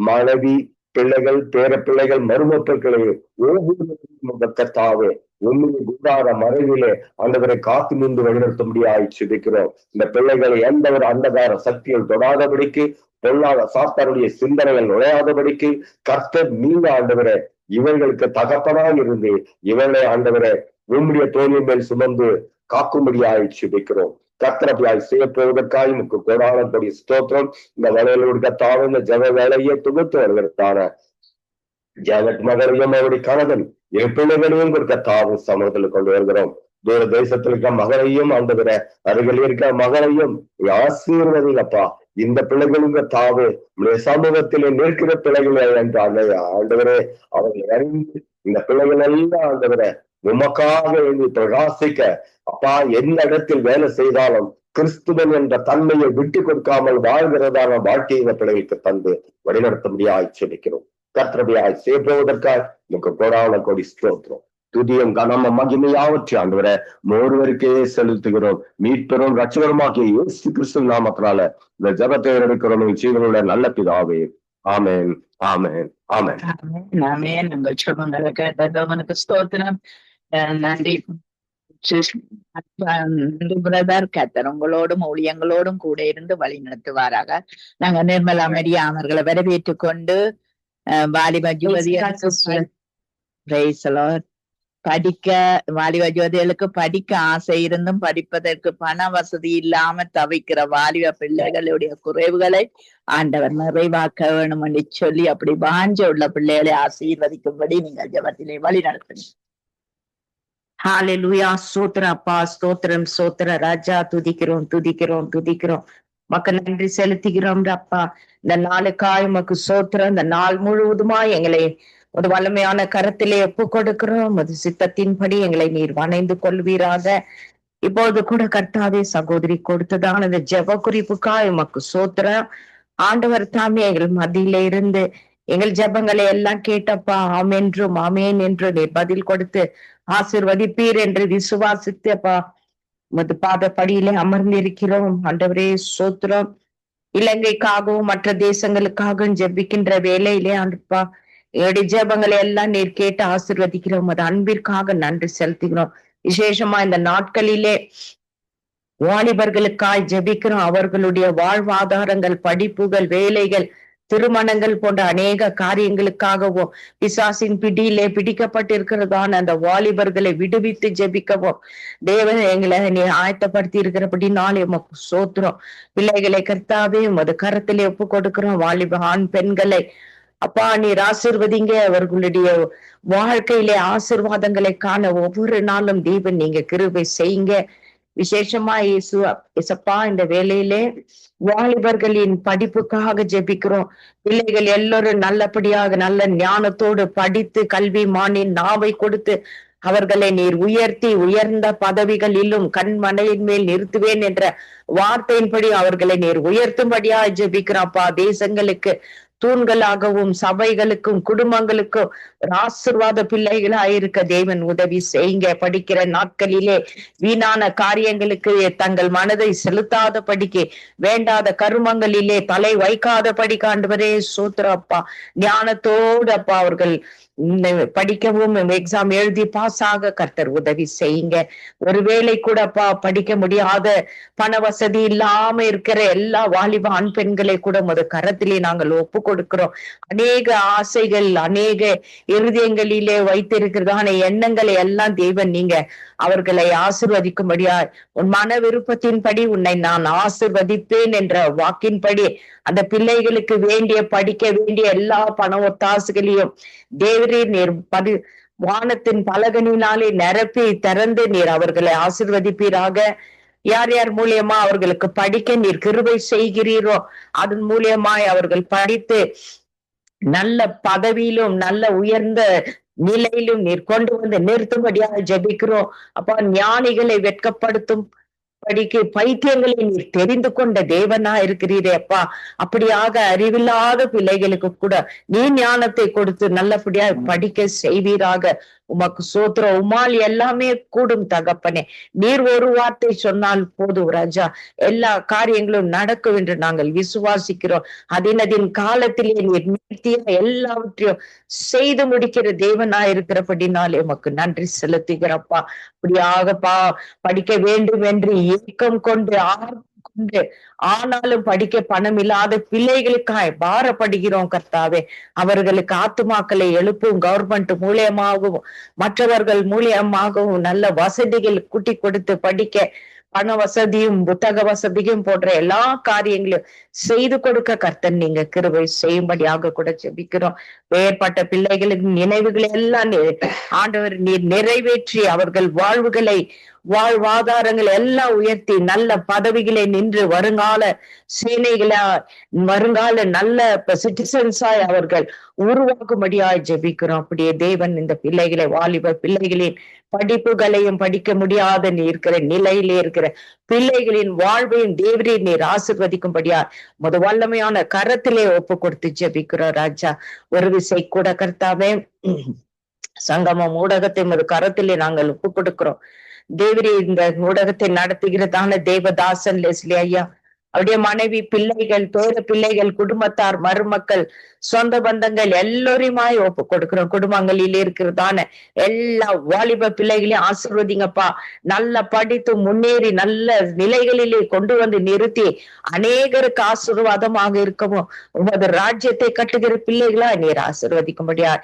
மனைவி, பிள்ளைகள், பேர பிள்ளைகள், மருமக்களை ஒவ்வொரு கத்தாவே உண்மையை குண்டார மறைவிலே ஆண்டவரை காத்து நின்று வழிநடத்தும்படியாய் செபிக்கிறோம். இந்த பிள்ளைகளை எந்த ஒரு அந்தகார சக்திகள் தொடாதபடிக்கு, பொல்லாத சாத்தாருடைய சிந்தனைகள் நுழையாதபடிக்கு கர்த்தர் நீங்க ஆண்டவரை இவர்களுக்கு தகப்பனாக இருந்து இவர்களை ஆண்டவரை உம்முடைய தோல்வி மேல் சுமந்து காக்கும்படியாய் செபிக்கிறோம். கர்த்தரப்பியாய் செய்ய போவதற்காக நமக்கு கோடான கோடி ஸ்தோத்திரம். இந்த வேலையோடு கத்தாவ இந்த ஜப வேலையை தொகுத்து வருவதற்கான ஜெகத் மகளையும் அவருடைய கணவன் என் பிள்ளைகளையும் கத்தாவும் சமூகத்தில் கொண்டு வருகிறோம். தூர தேசத்தில் இருக்க மகளையும் ஆண்டவரை அருகில் இருக்க மகளையும் ஆசீர்வதிங்கப்பா. இந்த பிள்ளைகளும் தாவு சமூகத்திலே நிற்கிற பிள்ளைகளை என்று ஆண்டவரே அவர்கள் அறிந்து இந்த பிள்ளைகள் எல்லாம் ஆண்டவரை உமக்காக எழுதி பிரகாசிக்க அப்பா எந்த இடத்தில் வேலை செய்தாலும் கிறிஸ்துவன் என்ற தன்மையை விட்டு கொடுக்காமல் வாழ்கிறதான வாழ்க்கையை இந்த பிள்ளைகளுக்கு தந்து வழிநடத்தும்படியாய் செபிக்கிறோம். கர்த்தரபியாய் செய்யப்படுவதற்காக நமக்கு கோடான கோடி ஸ்தோத்திரம். துதியும் கனம மகிமையாவற்றை ஆண்டவரை ஒருவருக்கே செலுத்துகிறோம். மீட்பெரும் ரட்சகருமாகிய இயேசு கிறிஸ்து நாமத்தினால இந்த ஜெபத்தை எடுக்கிறோம் ஜீவனுடைய நல்ல பிதாவே. ஆமென், ஆமென், ஆமென். ஆமென். உங்கள் ஜெபங்களை கேட்டவனுக்கு ஸ்தோத்திரம். நன்றி பிரதர். கர்த்தர் உங்களோடும் ஊழியங்களோடும் கூட இருந்து வழி நடத்துவாராக. நாங்க நிர்மலா மரியா அவர்களை வரவேற்றுக் கொண்டு வாலிப படிக்க வாலிப ஜோதிகளுக்கு படிக்க ஆசை இருந்தும் படிப்பதற்கு பண வசதி இல்லாம தவிக்கிற வாலிப பிள்ளைகளுடைய குறைவுகளை ஆண்டவர் நிறைவாக்க வேணும் என்று சொல்லி அப்படி வாஞ்ச உள்ள பிள்ளைகளை ஆசீர்வதிக்கும்படி நீங்கள் ஜெபத்திலே வழி நடத்துங்க. ஹல்லேலூயா. ஸ்தோத்திரம் அப்பா, ஸ்தோத்திரம், ஸ்தோத்திர ராஜா. துதிக்கிறோம், துதிக்கிறோம், துதிக்கிறோம். மக்கள் நன்றி செலுத்துகிறோம் அப்பா. இந்த நாளுக்காய் உமக்கு ஸ்தோத்திரம். இந்த நாள் முழுவதுமா எங்களை ஒரு வல்லமையான கரத்திலே ஒப்பு கொடுக்கிறோம். அது சித்தத்தின்படி எங்களை நீர் வணைந்து கொள்வீராக. இப்போது கூட கர்த்தாவே சகோதரி கொடுத்ததான இந்த ஜெப குறிப்புக்காய் உமக்கு ஸ்தோத்திரம். ஆண்டவர் தாமே எங்கள் மத்தியில இருந்து எங்கள் ஜெபங்களை எல்லாம் கேட்டப்பா. ஆமென்றும் ஆமேன் என்று நீர் பதில் கொடுத்து ஆசீர்வதிப்பீர் என்று விசுவாசித்து அப்பா உமது பாதப்படியிலே அமர்ந்திருக்கிறோம். ஆண்டவரே ஸ்தோத்திரம். இலங்கைக்காகவும் மற்ற தேசங்களுக்காகவும் ஜெபிக்கின்ற வேலையிலே ஆண்டப்பா என்னுடைய ஜெபங்களை எல்லாம் நீர் கேட்டு ஆசீர்வதிக்கிறோம். அது அன்பிற்காக நன்றி செலுத்துகிறோம். விசேஷமா இந்த நாட்களிலே வாலிபர்களுக்காய் ஜெபிக்கிறோம். அவர்களுடைய வாழ்வாதாரங்கள், படிப்புகள், வேலைகள் திருமணங்கள் போன்ற அநேக காரியங்களுக்காகவும் பிசாசின் பிடியிலே பிடிக்கப்பட்டிருக்கிறதான அந்த வாலிபர்களை விடுவித்து ஜெபிக்கவும் தேவன் எங்களை நீ ஆயத்தப்படுத்தி இருக்கிறபடினாலே உமக்கு ஸ்தோத்திரம். பிள்ளைகளை கர்த்தாவே உமது கரத்திலே ஒப்பு கொடுக்கிறோம். வாலிப ஆண் பெண்களை அப்பா நீர் ஆசீர்வதிங்க. அவர்களுடைய வாழ்க்கையிலே ஆசீர்வாதங்களை காண ஒவ்வொரு நாளும் தேவன் நீங்க கிருபை செய்யுங்க. விசேஷமா இயேசுப்பா இந்த வேளையிலே வாலிபர்களின் படிப்புக்காக ஜெபிக்கிறோம். பிள்ளைகள் எல்லோரும் நல்லபடியாக நல்ல ஞானத்தோடு படித்து கல்வி மானின் நாவை கொடுத்து அவர்களை நீர் உயர்த்தி உயர்ந்த பதவிகளிலும் கண்மனையின் மேல் நிறுத்துவேன் என்ற வார்த்தையின்படி அவர்களை நீர் உயர்த்தும்படியா ஜெபிக்கிறாப்பா. தேசங்களுக்கு தூண்களாகவும் சபைகளுக்கும் குடும்பங்களுக்கும் ஒரு ஆசீர்வாத பிள்ளைகளாயிருக்க தேவன் உதவி செய்யுங்க. படிக்கிற நாட்களிலே வீணான காரியங்களுக்கு தங்கள் மனதை செலுத்தாத படிக்க வேண்டாத கருமங்களிலே தலை வைக்காத படிக்க ஆண்டவரே சோத்திரப்பா. ஞானத்தோடு அப்பா அவர்கள் படிக்கவும் எக்ஸாம் எழுதி பாஸ் ஆக கர்த்தர் உதவி செய்யுங்க. ஒருவேளை கூட அப்பா படிக்க முடியாத பண வசதி இல்லாம இருக்கிற எல்லா வாலிப ஆண் பெண்களை கூட உமது கரத்திலே நாங்கள் ஒப்பு கொடுக்கிறோம். அநேக ஆசைகள் அநேக இருதயங்களிலே வைத்திருக்கிறதான எண்ணங்களை எல்லாம் தேவன் நீங்க அவர்களை ஆசிர்வதிக்கும்படியா உன் மன விருப்பத்தின்படி உன்னை நான் ஆசிர்வதிப்பேன் என்ற வாக்கின்படி அந்த பிள்ளைகளுக்கு வேண்டிய படிக்க வேண்டிய எல்லா பண ஒத்தாசுகளையும் தேவரே நீர் வானத்தின் பலகனினாலே நிரப்பி திறந்து நீர் அவர்களை ஆசிர்வதிப்பீராக. யார் யார் மூலியமா அவர்களுக்கு படிக்க நீர் கிருபை செய்கிறீரோ அதன் மூலியமாய் அவர்கள் படித்து நல்ல பதவியிலும் நல்ல உயர்ந்த நிலையிலும் நீர் கொண்டு வந்து நிறுத்தும்படியாக ஜெபிக்கிறோம். அப்ப ஞானிகளை வெட்கப்படுத்தும் படிக்க பைத்தியங்களை நீர் தெரிந்து கொண்ட தேவனா இருக்கிறீரே அப்பா. அப்படியாக அறிவில்லாத பிள்ளைகளுக்கு கூட நீ ஞானத்தை கொடுத்து நல்லபடியா படிக்க செய்வீராக. உமக்கு சோத்திரம். உமால் எல்லாமே கூடும் தகப்பனே. நீர் ஒரு வார்த்தை சொன்னால் போதும் ராஜா, எல்லா காரியங்களும் நடக்கும் என்று நாங்கள் விசுவாசிக்கிறோம். அதின் காலத்திலே நீர் நிறுத்திய எல்லாவற்றையும் செய்து முடிக்கிற தேவனா இருக்கிறபடினாலே உமக்கு நன்றி செலுத்துகிறப்பா. அப்படியாகப்பா படிக்க வேண்டும் என்று ஏக்கம் கொண்டு கொண்டு ஆனாலும் படிக்க பணம் இல்லாத பிள்ளைகளுக்காய் பாரப்படுகிறோம் கர்த்தாவே. அவர்களுக்கு ஆத்துமாக்களை எழுப்பும் கவர்மெண்ட் மூலியமாகவும் மற்றவர்கள் மூலியமாகவும் நல்ல வசதிகள் கூட்டி கொடுத்து படிக்க பண வசதியும் புத்தக வசதியும் போன்ற எல்லா காரியங்களையும் செய்து கொடுக்க கர்த்தன் நீங்க கிருபை செய்யும்படியாக கூட ஜெபிக்கிறோம். வேறுபட்ட பிள்ளைகளின் நினைவுகளை எல்லாம் ஆண்டவர் நீர் நிறைவேற்றி அவர்கள் வாழ்வுகளை வாழ்வாதாரங்களை எல்லாம் உயர்த்தி நல்ல பதவிகளை நின்று வருங்கால சேனைகளா வருங்கால நல்ல சிட்டிசன்ஸாய் அவர்கள் உருவாக்கும்படியாய் ஜெபிக்கிறோம். அப்படியே தேவன் இந்த பிள்ளைகளை வாலிப பிள்ளைகளின் படிப்புகளையும் படிக்க முடியாத இருக்கிற நிலையிலே இருக்கிற பிள்ளைகளின் வாழ்வையும் தேவரே நீர் ஆசிர்வதிக்கும்படியா முத வல்லமையான கரத்திலே ஒப்பு கொடுத்து ஜெபிக்கிறோம் ராஜா. ஒரு விசை கூட கர்த்தாவே சங்கமம் ஊடகத்தை முத கரத்திலே நாங்கள் ஒப்பு கொடுக்கிறோம். தேவரே இந்த ஊடகத்தை நடத்துகிறதான தேவதாசன் லெஸ்லி ஐயா, அவருடைய மனைவி, பிள்ளைகள், பேர பிள்ளைகள், குடும்பத்தார், மருமக்கள், சொந்த பந்தங்கள் எல்லோரையுமாய் ஒப்பு கொடுக்கிறோம். குடும்பங்களில் இருக்கிறதான எல்லா வாலிப பிள்ளைகளையும் ஆசீர்வதிங்கப்பா. நல்ல படித்து முன்னேறி நல்ல நிலைகளிலே கொண்டு வந்து நிறுத்தி அநேகருக்கு ஆசீர்வாதமாக இருக்கவும் உமது ராஜ்யத்தை கட்டுகிற பிள்ளைகளா நீர் ஆசீர்வதிக்கும்படியா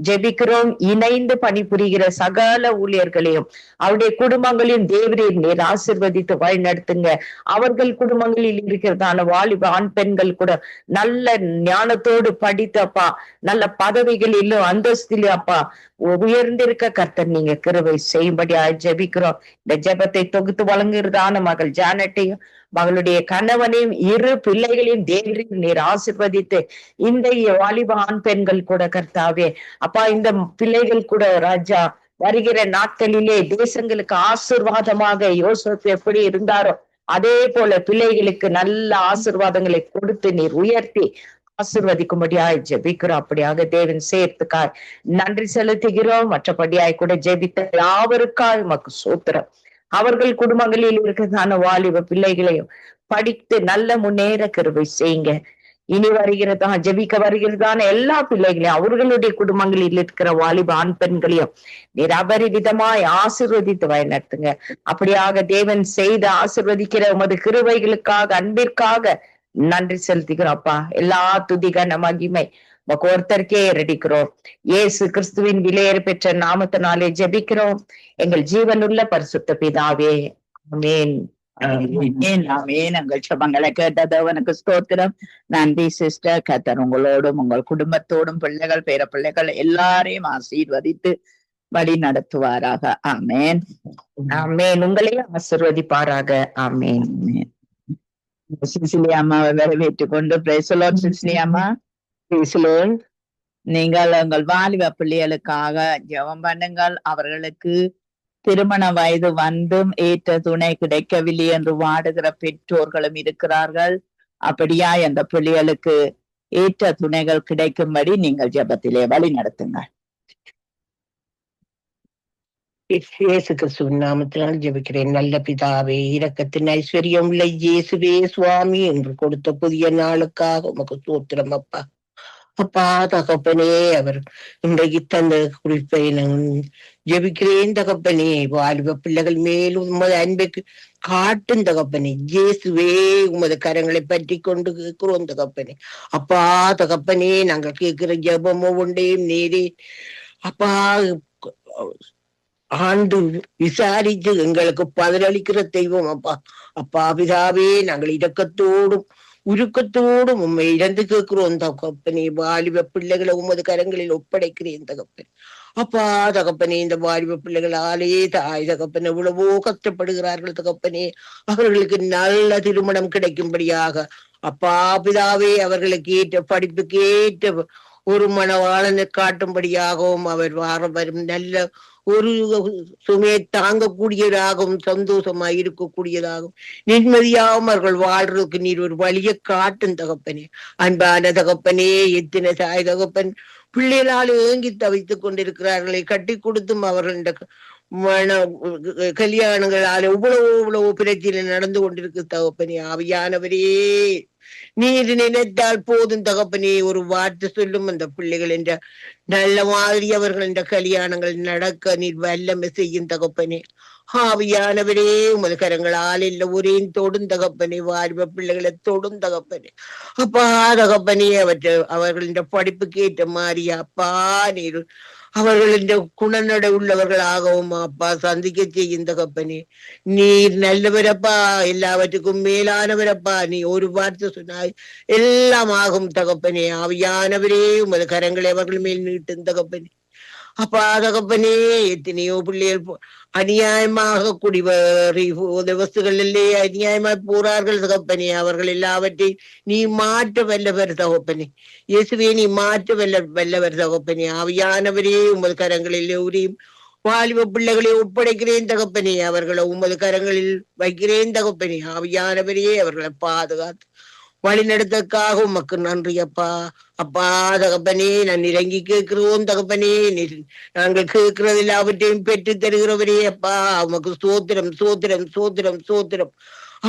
ஜெபிக்கிறோம். இணைந்து பணிபுரிகிற சகல ஊழியர்களையும் அவருடைய குடும்பங்களையும் தேவரீர் நீர் ஆசீர்வதித்து வழி நடத்துங்க. அவர்கள் குடும்பங்களில் இருக்கிறதான வாலிப ஆண் பெண்கள் கூட நல்ல ஞானத்தோடு படித்தப்பா நல்ல பதவிகளிலும் அந்தஸ்திலும் அப்பா உயர்ந்திருக்க கர்த்தர் நீங்க கிருபை செய்யும்படியா ஜெபிக்கிறோம். இந்த ஜெபத்தை தொகுத்து வழங்குகிறதான மகள் ஜானட்டையும் மகளுடைய கணவனையும் இரு பிள்ளைகளையும் தேவரில் நீர் ஆசீர்வதித்து இந்த வாலிப ஆண் பெண்கள் கூட கர்த்தாவே அப்பா இந்த பிள்ளைகள் கூட ராஜா வருகிற நாட்களிலே தேசங்களுக்கு ஆசீர்வாதமாக யோசேப்பு எப்படி இருந்தாரோ அதே போல பிள்ளைகளுக்கு நல்ல ஆசீர்வாதங்களை கொடுத்து நீர் உயர்த்தி ஆசீர்வதிக்கும்படியாய் ஜெபிக்கிறோம். அப்படியாக தேவன் சேர்த்துக்காய் நன்றி செலுத்துகிறோம். மற்றபடியாய் கூட ஜெபித்த யாவருக்காய் உமக்கு சோத்திரம். அவர்கள் குடும்பங்களில் இருக்கிறதான வாலிப பிள்ளைகளையும் படித்து நல்ல முன்னேற கிருபை செய்யுங்க. இனி வருகிறதா ஜெபிக்க வருகிறதான எல்லா பிள்ளைகளையும் அவர்களுடைய குடும்பங்களில் இருக்கிற வாலிப ஆண் பெண்களையும் நீர் அபரிவிதமாய் ஆசீர்வதித்து வழிநடத்துங்க. அப்படியாக தேவன் செய்து ஆசீர்வதிக்கிற உமது கிருபைகளுக்காக அன்பிற்காக நன்றி செலுத்துகிறோம் அப்பா. எல்லா துதிகான மகிமை உமக்கு ஒருத்தருக்கே ஏறடிக்கிறோம். இயேசு கிறிஸ்துவின் விலையேற பெற்ற நாமத்தினாலே ஜெபிக்கிறோம் எங்கள் ஜீவனுள்ள பரிசுத்த பிதாவே. ஆமென். எங்கள் ஜெபங்களை கேட்டதவனுக்கு ஸ்தோத்திரம். நன்றி சிஸ்டர். கர்த்தர் உங்களோடும் உங்கள் குடும்பத்தோடும் பிள்ளைகள் பேர பிள்ளைகள் எல்லாரையும் ஆசீர்வதித்து வழி நடத்துவாராக. ஆமேன். ஆமென். உங்களையும் ஆசீர்வதிப்பாராக. ஆமென். சிசிலி அம்மாவை வரவேற்றுக் கொண்டு பிரைஸ் தி லார்ட். சிசிலி அம்மா, நீங்கள் உங்கள் வாலிப பிள்ளைகளுக்காக ஜெபம் பண்ணுங்கள். அவர்களுக்கு திருமண வயது வந்தும் ஏற்ற துணை கிடைக்கவில்லை என்று வாடுகிற பெற்றோர்களும் இருக்கிறார்கள். அப்படியா அந்த பிள்ளைகளுக்கு ஏற்ற துணைகள் கிடைக்கும்படி நீங்கள் ஜெபத்திலே வழி நடத்துங்கள். இயேசு கிறிஸ்துவின் நாமத்தினால் ஜெபிக்கிறேன். நல்ல பிதாவே, இரக்கத்தின் ஐஸ்வர்யம் உள்ள இயேசுவே சுவாமி, என்று கொடுத்த புதிய நாளுக்காக உமக்கு ஸ்தோத்திரம் அப்பா. அப்பா தகப்பனே, அவர் இன்றைக்கு தந்த குறிப்பை நான் ஜெபிக்கிறேன் தகப்பனே. வாலிப பிள்ளைகள் மேலும் உமது அன்பைக்கு காட்டும் தகப்பனே. இயேசுவே, உமது கரங்களை பற்றி கொண்டு கேட்கிறோம் தகப்பனே. அப்பா தகப்பனே, நாங்கள் கேட்கிற ஜெபமோ ஒன்றையும் நேரே அப்பா ஆண்டு விசாரித்து எங்களுக்கு பதிலளிக்கிற தெய்வம் அப்பா. அப்பா பிதாவே, நாங்கள் இரக்கத்தோடும் உருக்கத்தோடும் உண்மை இழந்து கேட்கிறோம் தகப்பனே. வாலிப பிள்ளைகளை உமது கரங்களில் ஒப்படைக்கிறேன் தகப்பன். அப்பா தகப்பனே, இந்த வாலிப பிள்ளைகளாலே தாய் தகப்பன் எவ்வளவோ கஷ்டப்படுகிறார்கள் தகப்பனே. அவர்களுக்கு நல்ல திருமணம் கிடைக்கும்படியாக அப்பா பிதாவே, அவர்களுக்கு ஏற்ற படிப்புக்கு ஏற்ற ஒரு மனவாளனை காட்டும்படியாகவும் அவர் வரும் நல்ல ஒரு சுமையை தாங்கக்கூடியதாகவும் சந்தோஷமாய் இருக்கக்கூடியதாகவும் நிம்மதியாகவும் அவர்கள் வாழ்றதுக்கு நீர் ஒரு வழியை காட்டும் தகப்பனே. அன்பான தகப்பனே, எத்தனை தாய் தகப்பன் பிள்ளைகளால் ஏங்கி தவித்துக் கொண்டிருக்கிறார்களை கட்டி கொடுத்தும் அவர்கள் கல்யாணங்களால் எவ்வளவு பிரச்சனை நடந்து கொண்டிருக்கு தகப்பனே. ஆவியானவரே, நீர் நினைத்தால் போதும் தகப்பனே, ஒரு வார்த்தை சொல்லும் அந்த பிள்ளைகள் என்ற நல்ல மாதிரி அவர்கள் என்ற கல்யாணங்கள் நடக்க நீர் வல்லமை செய்யும் தகப்பனே. ஆவியானவரே, உமது கரங்களால் இல்ல ஒரேயும் தொடும் தகப்பனே. வாலிப பிள்ளைகளை தொடும் தகப்பனே. அப்பா தகப்பனே, அவர்களின் படிப்புக்கு ஏற்ற மாதிரி அப்பா நீர் அவர்களின் குணநடை உள்ளவர்களாகவும் அப்பா சந்திக்க செய்யும் தகப்பனே. நீர் நல்லவரப்பா, எல்லாவற்றுக்கும் மேலானவரப்பா. நீ ஒரு வார்த்தை சொன்னாய் எல்லாம் ஆகும் தகப்பனே. ஆவியானவரே, உமது கரங்களை அவர்கள் மேல் நீட்டும் தகப்பனே. அப்பா தகப்பனே, எத்தனையோ பிள்ளைகள் அநியாயமாக வஸ்துகளிலே அநியாயமாய் போறார்கள் தகப்பனே. அவர்கள் எல்லாவற்றையும் நீ மாற்ற வல்லவர் தகப்பனே. இயேசுவே, நீ மாற்ற வல்லவர் தகப்பனே. ஆவியானவரே, உமது கரங்களில் உரியும் வாலிப பிள்ளைகளை ஒப்படைக்கிறேன் தகப்பனே. அவர்களை உமது கரங்களில் வைக்கிறேன் தகப்பனே. ஆவியானவரே, அவர்களை பாதுகாத்து வழிநடத்தக்காக உமக்கு நன்றி அப்பா. அப்பா தகப்பனே, நான் இறங்கி கேட்கிறோம் தகப்பனே. நாங்கள் கேட்கிறது எல்லாவற்றையும் பெற்று தருகிறவரே அப்பா. உமக்கு சோத்திரம் சோத்திரம் சோத்திரம் சோத்திரம்.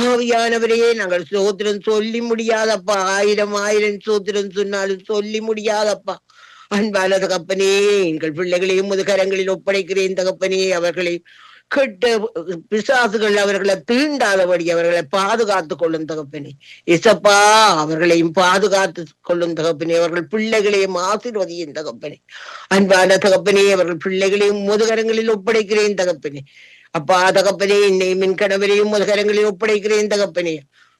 ஆவியானவரே, நாங்கள் சோத்திரம் சொல்லி முடியாதப்பா. ஆயிரம் சோத்திரம் சொன்னாலும் சொல்லி முடியாதப்பா. அன்பான தகப்பனே, எங்கள் பிள்ளைகளையும் உமது கரங்களில் ஒப்படைக்கிறேன் தகப்பனே. அவர்களை கெட்ட பிசாசுகள் அவர்களை தீண்டாதபடி அவர்களை பாதுகாத்து கொள்ளும் தகப்பனே. இசப்பா, அவர்களையும் பாதுகாத்து கொள்ளும் தகப்பனே. அவர்கள் பிள்ளைகளையும் ஆசீர்வதியும் தகப்பனே. அன்பான தகப்பனே, அவர்கள் பிள்ளைகளையும் முதுகரங்களில் ஒப்படைக்கிறேன் தகப்பனே. அப்பா தகப்பனே, என்னையும் என் கணவரையும் முதுகரங்களில் ஒப்படைக்கிறேன் தகப்பனே.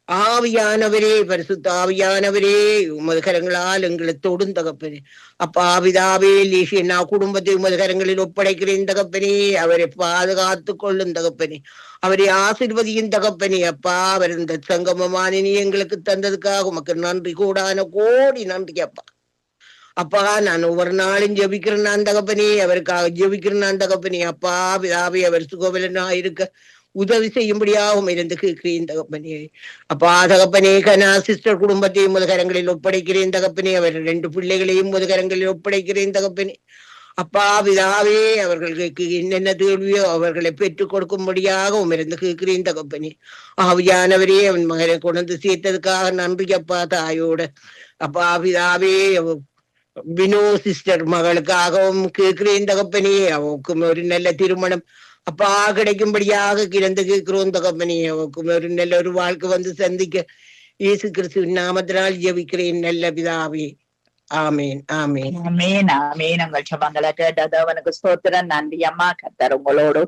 ஆவியானவரே, பரிசுத்த ஆவியானவரே, உமது கரங்களால் எங்களை தொடும் தகப்பனே. அப்பா பிதாவே, லீசியனா குடும்பத்தை உமது கரங்களில் ஒப்படைக்கிறேன் தகப்பனே. அவரை பாதுகாத்து கொள்ளும் தகப்பனே. அவரை ஆசீர்வதியும் தகப்பனே. அப்பா, அவர் இந்த சங்கமமான நீ எங்களுக்கு தந்ததுக்காக உமக்கு நன்றி, கூடான கோடி நன்றி அப்பா. அப்பா, நான் ஒவ்வொரு நாளும் ஜெபிக்கிறேன் நான் தகப்பனே. அவருக்காக ஜெபிக்கிறேன் நான் தகப்பனே. அப்பா பிதாவே, அவர் சுகபலனா இருக்க உதவி செய்யும்படியாகவும் இருந்து கேட்கிறேன் தகப்பனே. அப்பா தகப்பனே, கனா சிஸ்டர் குடும்பத்தையும் முதுகரங்களில் ஒப்படைக்கிறேன் தகப்பனே. அவர் 2 பிள்ளைகளையும் முதுகரங்களில் ஒப்படைக்கிறேன் தகப்பனே. அப்பா பிதாவே, அவர்களுக்கு என்னென்ன தேவையோ அவர்களை பெற்றுக் கொடுக்கும்படியாகவும் இருந்து கேட்கிறேன் தகப்பனே. ஆவியானவரே, அவன் மகனை கொண்டு சேர்த்ததுக்காக நன்றி அப்பா. தாயோட அப்பா பிதாவே, வினோ சிஸ்டர் மகளுக்காகவும் கேட்கிறேன் தகப்பனே. அவருக்கும் ஒரு நல்ல திருமணம் அப்பா கிடைக்கும்படியாக கிடந்து கேட்கிறோம் தகப்பனே. அவருக்கும் ஒரு நல்ல ஒரு வாழ்க்கை வந்து சந்திக்க இயேசு கிறிஸ்துவின் நாமத்தினால் ஜெபிக்கிறேன் நல்ல பிதாவே. ஆமேன் ஆமேன் ஆமேன் ஆமேன். உங்கள் ஜெபங்களை கேட்டது அவனுக்கு ஸ்தோத்திரம். நன்றி அம்மா. கர்த்தர் உங்களோடு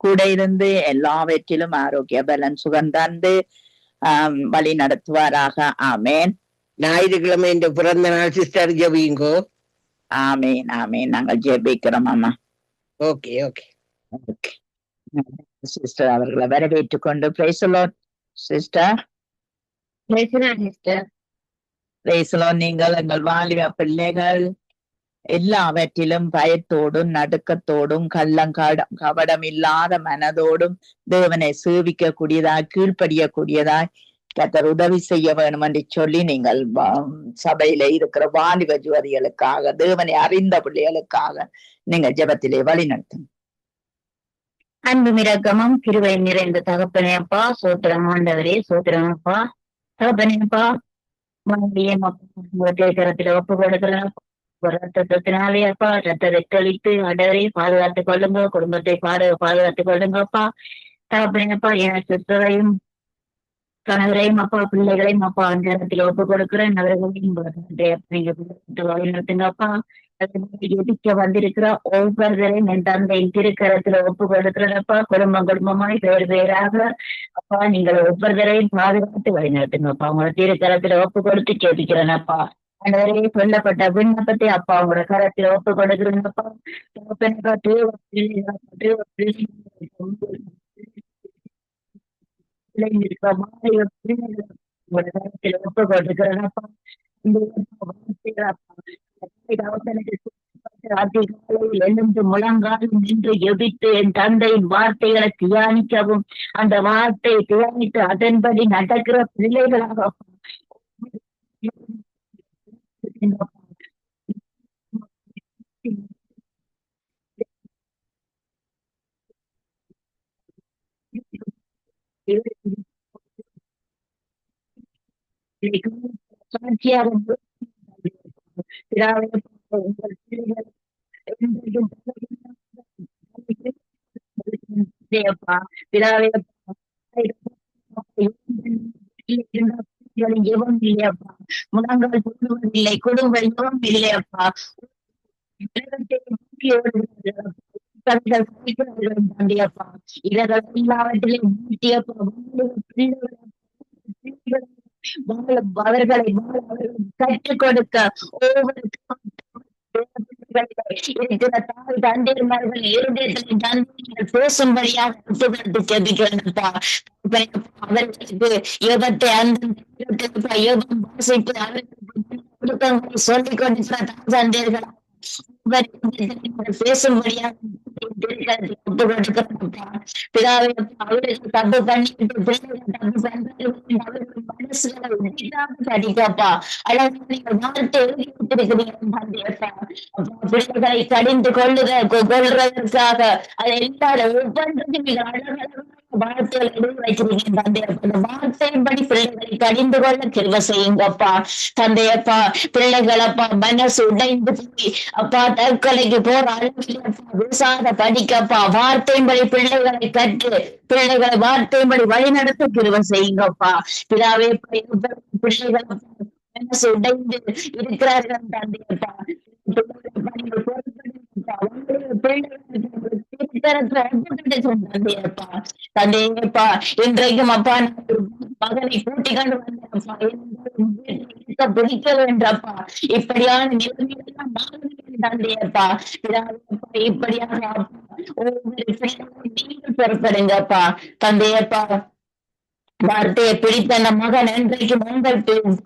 கூட இருந்து எல்லாவற்றிலும் ஆரோக்கிய பலன் சுகம் தந்து வழி நடத்துவாராக. ஆமேன். ஞாயிற்றுக்கிழமை இந்த பிறந்த நாள் சிஸ்டர் ஜெபிங்கோ. ஆமேன் ஆமேன். நாங்கள் ஜெபிக்கிறோம் அம்மா. ஓகே ஓகே ஓகே சிஸ்டர் அவர்களை வரவேற்றுக் கொண்டு praise the Lord sister. Praise the Lord. நீங்கள் எங்கள் வாலிப பிள்ளைகள் எல்லாவற்றிலும் பயத்தோடும் நடுக்கத்தோடும் கபடம் இல்லாத மனதோடும் தேவனை சேவிக்க கூடியதாய் கீழ்ப்படியக்கூடியதாய் கர்த்தர் உதவி செய்ய வேணும் என்று சொல்லி நீங்கள் சபையில இருக்கிற வாலிப ஜுவதிகளுக்காக தேவனை அறிந்த பிள்ளைகளுக்காக நீங்க ஜெபத்திலே வழி நடத்தும். அன்பு இரக்கமும் கிருபை நிறைந்த தகப்பனேப்பா, சோத்திரம் ஆண்டவரே, சோத்திரம் அப்பா. தகப்பனேப்பா, கரத்துல ஒப்பு கொடுக்கிறேன். ரத்தத்தினாலே அப்பா, ரத்தத்தை தெளித்து ஆண்டவரை பாதுகாத்துக் கொள்ளுங்க, குடும்பத்தை பாதுகாத்துக் கொள்ளுங்கப்பா. தகப்பனேப்பா, என் சித்தரையும் கணவரையும் அப்பா பிள்ளைகளையும் அப்பா அந்த இடத்துல ஒப்பு கொடுக்கிறேன். அவர்களையும் நடத்துங்கப்பா. எதிர்க்க வந்திருக்கிற ஒவ்வொருவரையும் என் தந்தையின் திருக்கரத்துல ஒப்பு கொடுக்கிறப்பா. குடும்பமாய் பேராக அப்பா நீங்கள் ஒவ்வொருவரையும் பாதுகாத்து வழிநடத்துங்கப்பா. உங்களோட திருக்கரத்துல ஒப்பு கொடுத்து கேட்கிறேனப்பா. அனைவரே சொல்லப்பட்ட விண்ணப்பத்தை அப்பா உங்களோட கரத்துல ஒப்பு கொடுக்கிறேங்கப்பா. ஒப்பு கொடுக்கிறேனப்பா. எழுந்து முழங்காலும் நின்று எபித்து என் தந்தையின் வார்த்தைகளை தியானிக்கவும் அந்த வார்த்தையை தியானித்து அதன்படி நடக்கிற பிள்ளைகளாக எவம் இல்லையப்பா. முழங்கால் போடுவதில்லை, குடும்பம் எவம் இல்லையப்பா. எல்லாவற்றிலும் அவர்களை கற்றுக் கொடுக்க ஒவ்வொரு பேசும்படியாக அவர்களுக்கு யோகத்தை சொல்லிக் கொடுக்கிற தந்தையர்களா பேசும்படியாக பிதாவை அவருக்கு தப்பு பண்ணிட்டு படிக்கப்பா. அழகாக நீங்கள் வார்த்தை எழுதி கொடுத்திருக்கிறீங்க. பிள்ளைகளை கடிந்து கொள்றதற்காக அதை எல்லாரும் ஒவ்வொன்றுக்கும் மிக அழகாக வார்த்தைகள் எழுதி வைக்கிறீங்க தந்தையப்பா. வார்த்தையின்படி பிள்ளைகளை கடிந்து கொள்ள கிருபை செய்யுங்கப்பா. தந்தையப்பா, பிள்ளைகளப்பா மனசு உடைந்து போய் அப்பா தற்கொலைக்கு போற அளவில் விசாத படிக்கப்பா. வார்த்தையின்படி பிள்ளைகளை கற்று பிள்ளைகளை வார்த்தையின்படி வழிநடத்த கிருபை செய்யுங்கப்பா. பிதாவே, பிள்ளைகள் மனசு உடைந்து இருக்கிறார்கள் தந்தையப்பா. தந்தையப்பா, இன்றைக்கும் அப்பா மகனை கூட்டிக் கொண்டு வந்தப்பா பிடிக்கல என்றப்பா. இப்படியான நிலைமையெல்லாம் தந்தையப்பா. இப்படியான நீங்கள் பொறுப்படுங்கப்பா. தந்தையப்பா, வார்த்தையை பிடித்த அந்த மகன் இன்றைக்கும் உங்கள்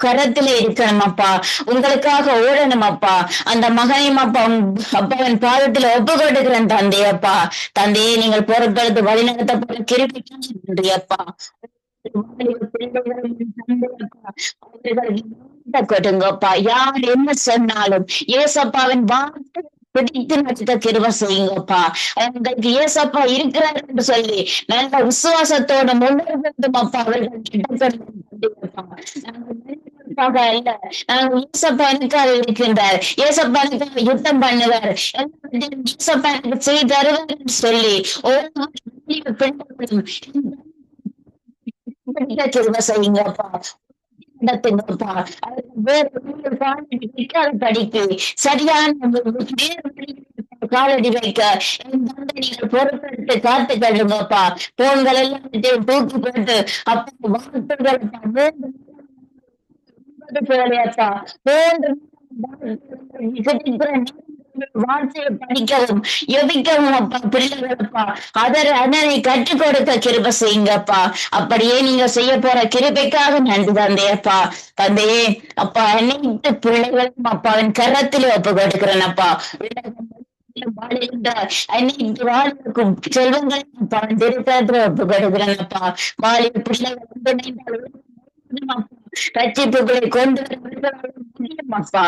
கரத்திலே இருக்கணும் அப்பா. உங்களுக்காக ஓடணும் அப்பா. அந்த மகனையும் அப்பா அப்பாவின் பாதத்துல ஒப்பு கொடுக்கிறேன் தந்தையப்பா. தந்தையை நீங்கள் பொருட்படுத்த வழிநடத்தப்பட கிருபை அப்பா. கொடுங்கப்பா. யார் என்ன சொன்னாலும் ஏசப்பாவின் வார்த்தை பிடித்து நடத்த கிருபை செய்யுங்கப்பா. உங்களுக்கு ஏசப்பா இருக்கிறார் என்று சொல்லி நல்ல விசுவாசத்தோட முன்னேறும் அப்பா. அவர்கள் அல்ல, நாங்கள் ஏசப்பா எனக்காக இருக்கின்றார், ஏசப்பா எனக்காக யுத்தம் பண்ணுவார், ஏசப்பா எனக்கு செய்து தருவார் என்று சொல்லி ஒவ்வொரு பெண்களும் கிருபை செய்யுங்கப்பா. நடத்துங்கப்பா. வேற படிக்க சரியான காலடி வைக்க என் தந்தை நீங்கள் பொறுப்பெடுத்து காத்து கழுங்கப்பா. போன்கள் எல்லாம் தூக்கி போட்டு அப்பா வாழ்த்துக்கள் போலையப்பா. வார்த்தையை படிக்கவும் எவிக்கவும் அப்பா பிள்ளைகளப்பா அதனை கற்றுக் கொடுக்க கிருபை செய்யுங்கப்பா. அப்படியே நீங்க செய்ய போற கிருபைக்காக நன்றி தந்தையப்பா. தந்தையே அப்பா அனைத்து பிள்ளைகளும் அப்பாவின் கரத்திலே ஒப்பு கொடுக்கிறேன் அப்பா. அனைத்து வாழ்வுக்கும் செல்வங்களையும் அப்பா திருத்தத்துல ஒப்பு கொடுக்கிறேன் அப்பா. வாலிப பிள்ளைகள் ரட்சிப்புகளை கொண்டு அப்பா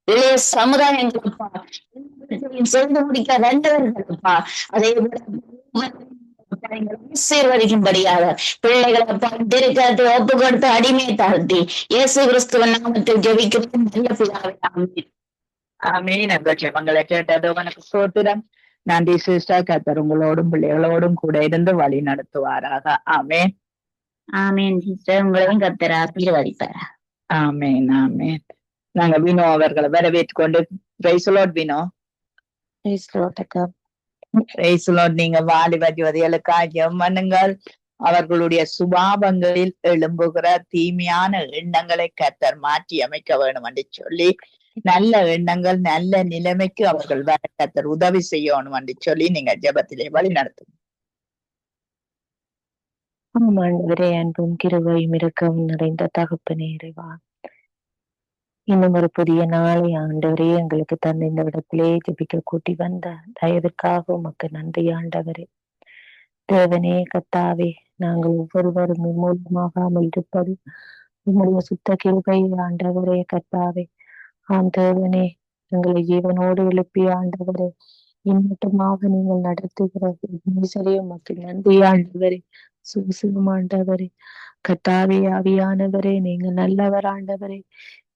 இளைய சமுதாயங்களப்பா செய்து முடிக்க வந்தவர்களப்பா. அதே ஆசீர்வதிக்கும்படியாக பிள்ளைகளை திருக்கத்தை ஒப்பு கொடுத்து அடிமையை தாழ்த்தி இயேசு கிறிஸ்துவின் நாமத்தில் ஜெபிக்கிறோம் நல்ல பிதாவே. ஆமென். ஆமென். அந்த ஜெபங்களை கேட்டது உனக்கு ஸ்தோத்திரம். நன்றி சிஸ்டர். கர்த்தர் உங்களோடும் பிள்ளைகளோடும் கூட இருந்து வழி நடத்துவாராக. ஆமென். ஆமென் சிஸ்டர். உங்களையும் கர்த்தர் ஆசீர்வதிப்பார். ஆமென். ஆமென். நாங்க வினோ அவர்களை வரவேற்று கொண்டு praise Lord Vino. Praise Lord. நீங்க வாலிப ஜோதிகளுக்காக ஜெபம் பண்ணுங்கள். அவர்களுடைய சுபாவங்களில் எழும்புகிற தீமையான எண்ணங்களை கர்த்தர் மாற்றி அமைக்க வேண்டும் என்று சொல்லி நல்ல எண்ணங்கள் நல்ல நிலைமைக்கு அவர்கள் வர கர்த்தர் உதவி செய்யணும் என்று சொல்லி நீங்க ஜெபத்திலே வழி நடத்துங்க. ஆமாண்டவரே, அன்பும் கிருபையும் இரக்கமும் நிறைந்த தகப்பனே இறைவா, இன்னும் ஒரு புதிய நாளை ஆண்டவரே எங்களுக்கு தந்த இந்த இடத்திலே ஜெபிக்க கூட்டி வந்த தயவிற்காக உமக்கு நன்றி ஆண்டவரே. தேவனே கர்த்தாவே, நாங்கள் ஒவ்வொருவரும் மூலமாகாமல் இருப்பது உங்களுடைய சுத்த கிருபை ஆண்டவரே கர்த்தாவே. ஆம் தேவனே, எங்களை ஜீவனோடு எழுப்பிய ஆண்டவரே, இன்னட்டுமாக நீங்கள் நடத்துகிற உமக்கு நன்றி ஆண்டவரே. சுசுகம் ஆண்டவரே கர்த்தாவே, ஆவியானவரே நீங்க நல்லவர் ஆண்டவரே.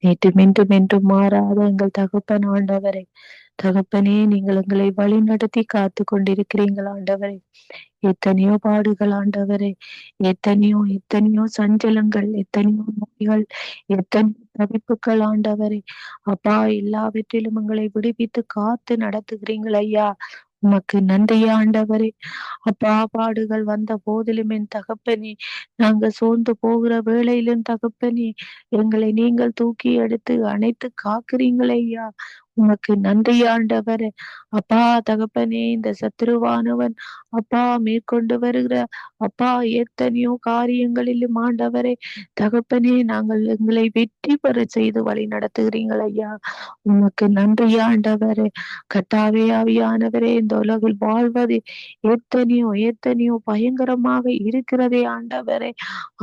நேற்று மீண்டும் என்றும் மாறாத எங்கள் தகப்பன் ஆண்டவரே. தகப்பனே, நீங்கள் எங்களை வழி நடத்தி காத்து கொண்டிருக்கிறீர்கள் ஆண்டவரே. எத்தனையோ பாடுகள் ஆண்டவரே, எத்தனையோ எத்தனையோ சஞ்சலங்கள், எத்தனையோ நோய்கள், எத்தனையோ தவிப்புகள் ஆண்டவரே. அப்பா, எல்லாவற்றிலும் எங்களை விடுவித்து காத்து நடத்துகிறீங்கள் ஐயா. உமக்கு நன்றி ஆண்டவரே. அப்பா, பாடுகள் வந்த போதிலும் என் தகப்பனே, நாங்க சோர்ந்து போகிற வேளையிலும் தகப்பனே, எங்களை நீங்கள் தூக்கி எடுத்து அணைத்து காக்குறீங்களே ஐயா. உமக்கு நன்றி ஆண்டவரே. அப்பா தகப்பனே, இந்த சத்துருவானவன் அப்பா மேற்கொண்டு வருகிற அப்பா எத்தனையோ காரியங்களிலும் ஆண்டவரே தகப்பனே, நாங்கள் எங்களை வெற்றி பெற செய்து வழி நடத்துகிறீங்கள் ஐயா. உமக்கு நன்றி ஆண்டவரே. கர்த்தாவே, ஆவியானவரே, இந்த உலகில் வாழ்வது எத்தனையோ எத்தனையோ பயங்கரமாக இருக்கிறதே ஆண்டவரே.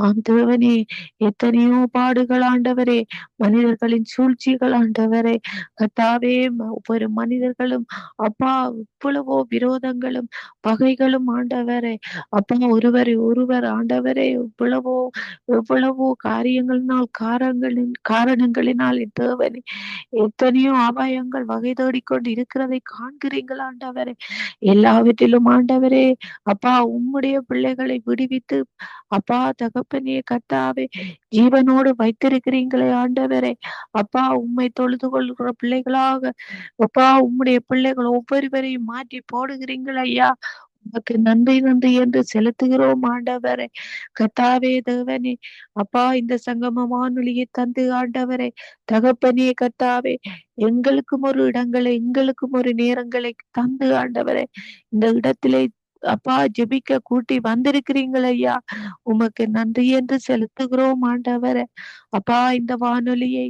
ஆண்டவனே, எத்தனையோ பாடுகள் ஆண்டவரே, மனிதர்களின் சூழ்ச்சிகள் ஆண்டவரே. கர்த்தாவே, ஒவ்வொரு மனிதர்களும் அப்பா இவ்வளவோ விரோதங்களும் பகைகளும் ஆண்டவரே. அப்பா, ஒருவர் ஆண்டவரே எவ்வளவோ காரியங்களினால் காரணங்களினால் தேவனே எத்தனையோ அபாயங்கள் வகை தேடிக்கொண்டு இருக்கிறதை காண்கிறீர்கள் ஆண்டவரே. எல்லாவற்றிலும் ஆண்டவரே அப்பா, உம்முடைய பிள்ளைகளை விடுவித்து அப்பா தகப்பனே கர்த்தாவே ஜீவனோடு வைத்திருக்கிறீங்களே ஆண்டவரே. அப்பா, உம்மை தொழுது கொள்கிற பிள்ளைகளாக அப்பா உம்முடைய பிள்ளைகள் ஒவ்வொருவரையும் மாற்றி போடுகிறீங்கள் ஐயா. உமக்கு நன்றி நன்றி என்று செலுத்துகிறோம் ஆண்டவரே. கர்த்தாவே தேவனே, அப்பா இந்த சங்கம வானொலியை தந்து ஆண்டவரே தகப்பனே கர்த்தாவே, எங்களுக்கும் ஒரு இடங்களை எங்களுக்கும் ஒரு நேரங்களை தந்து ஆண்டவரே இந்த இடத்திலே அப்பா ஜெபிக்க கூட்டி வந்திருக்கிறீங்கள் ஐயா. உமக்கு நன்றி என்று செலுத்துகிறோம் ஆண்டவரே. அப்பா, இந்த வானொலியை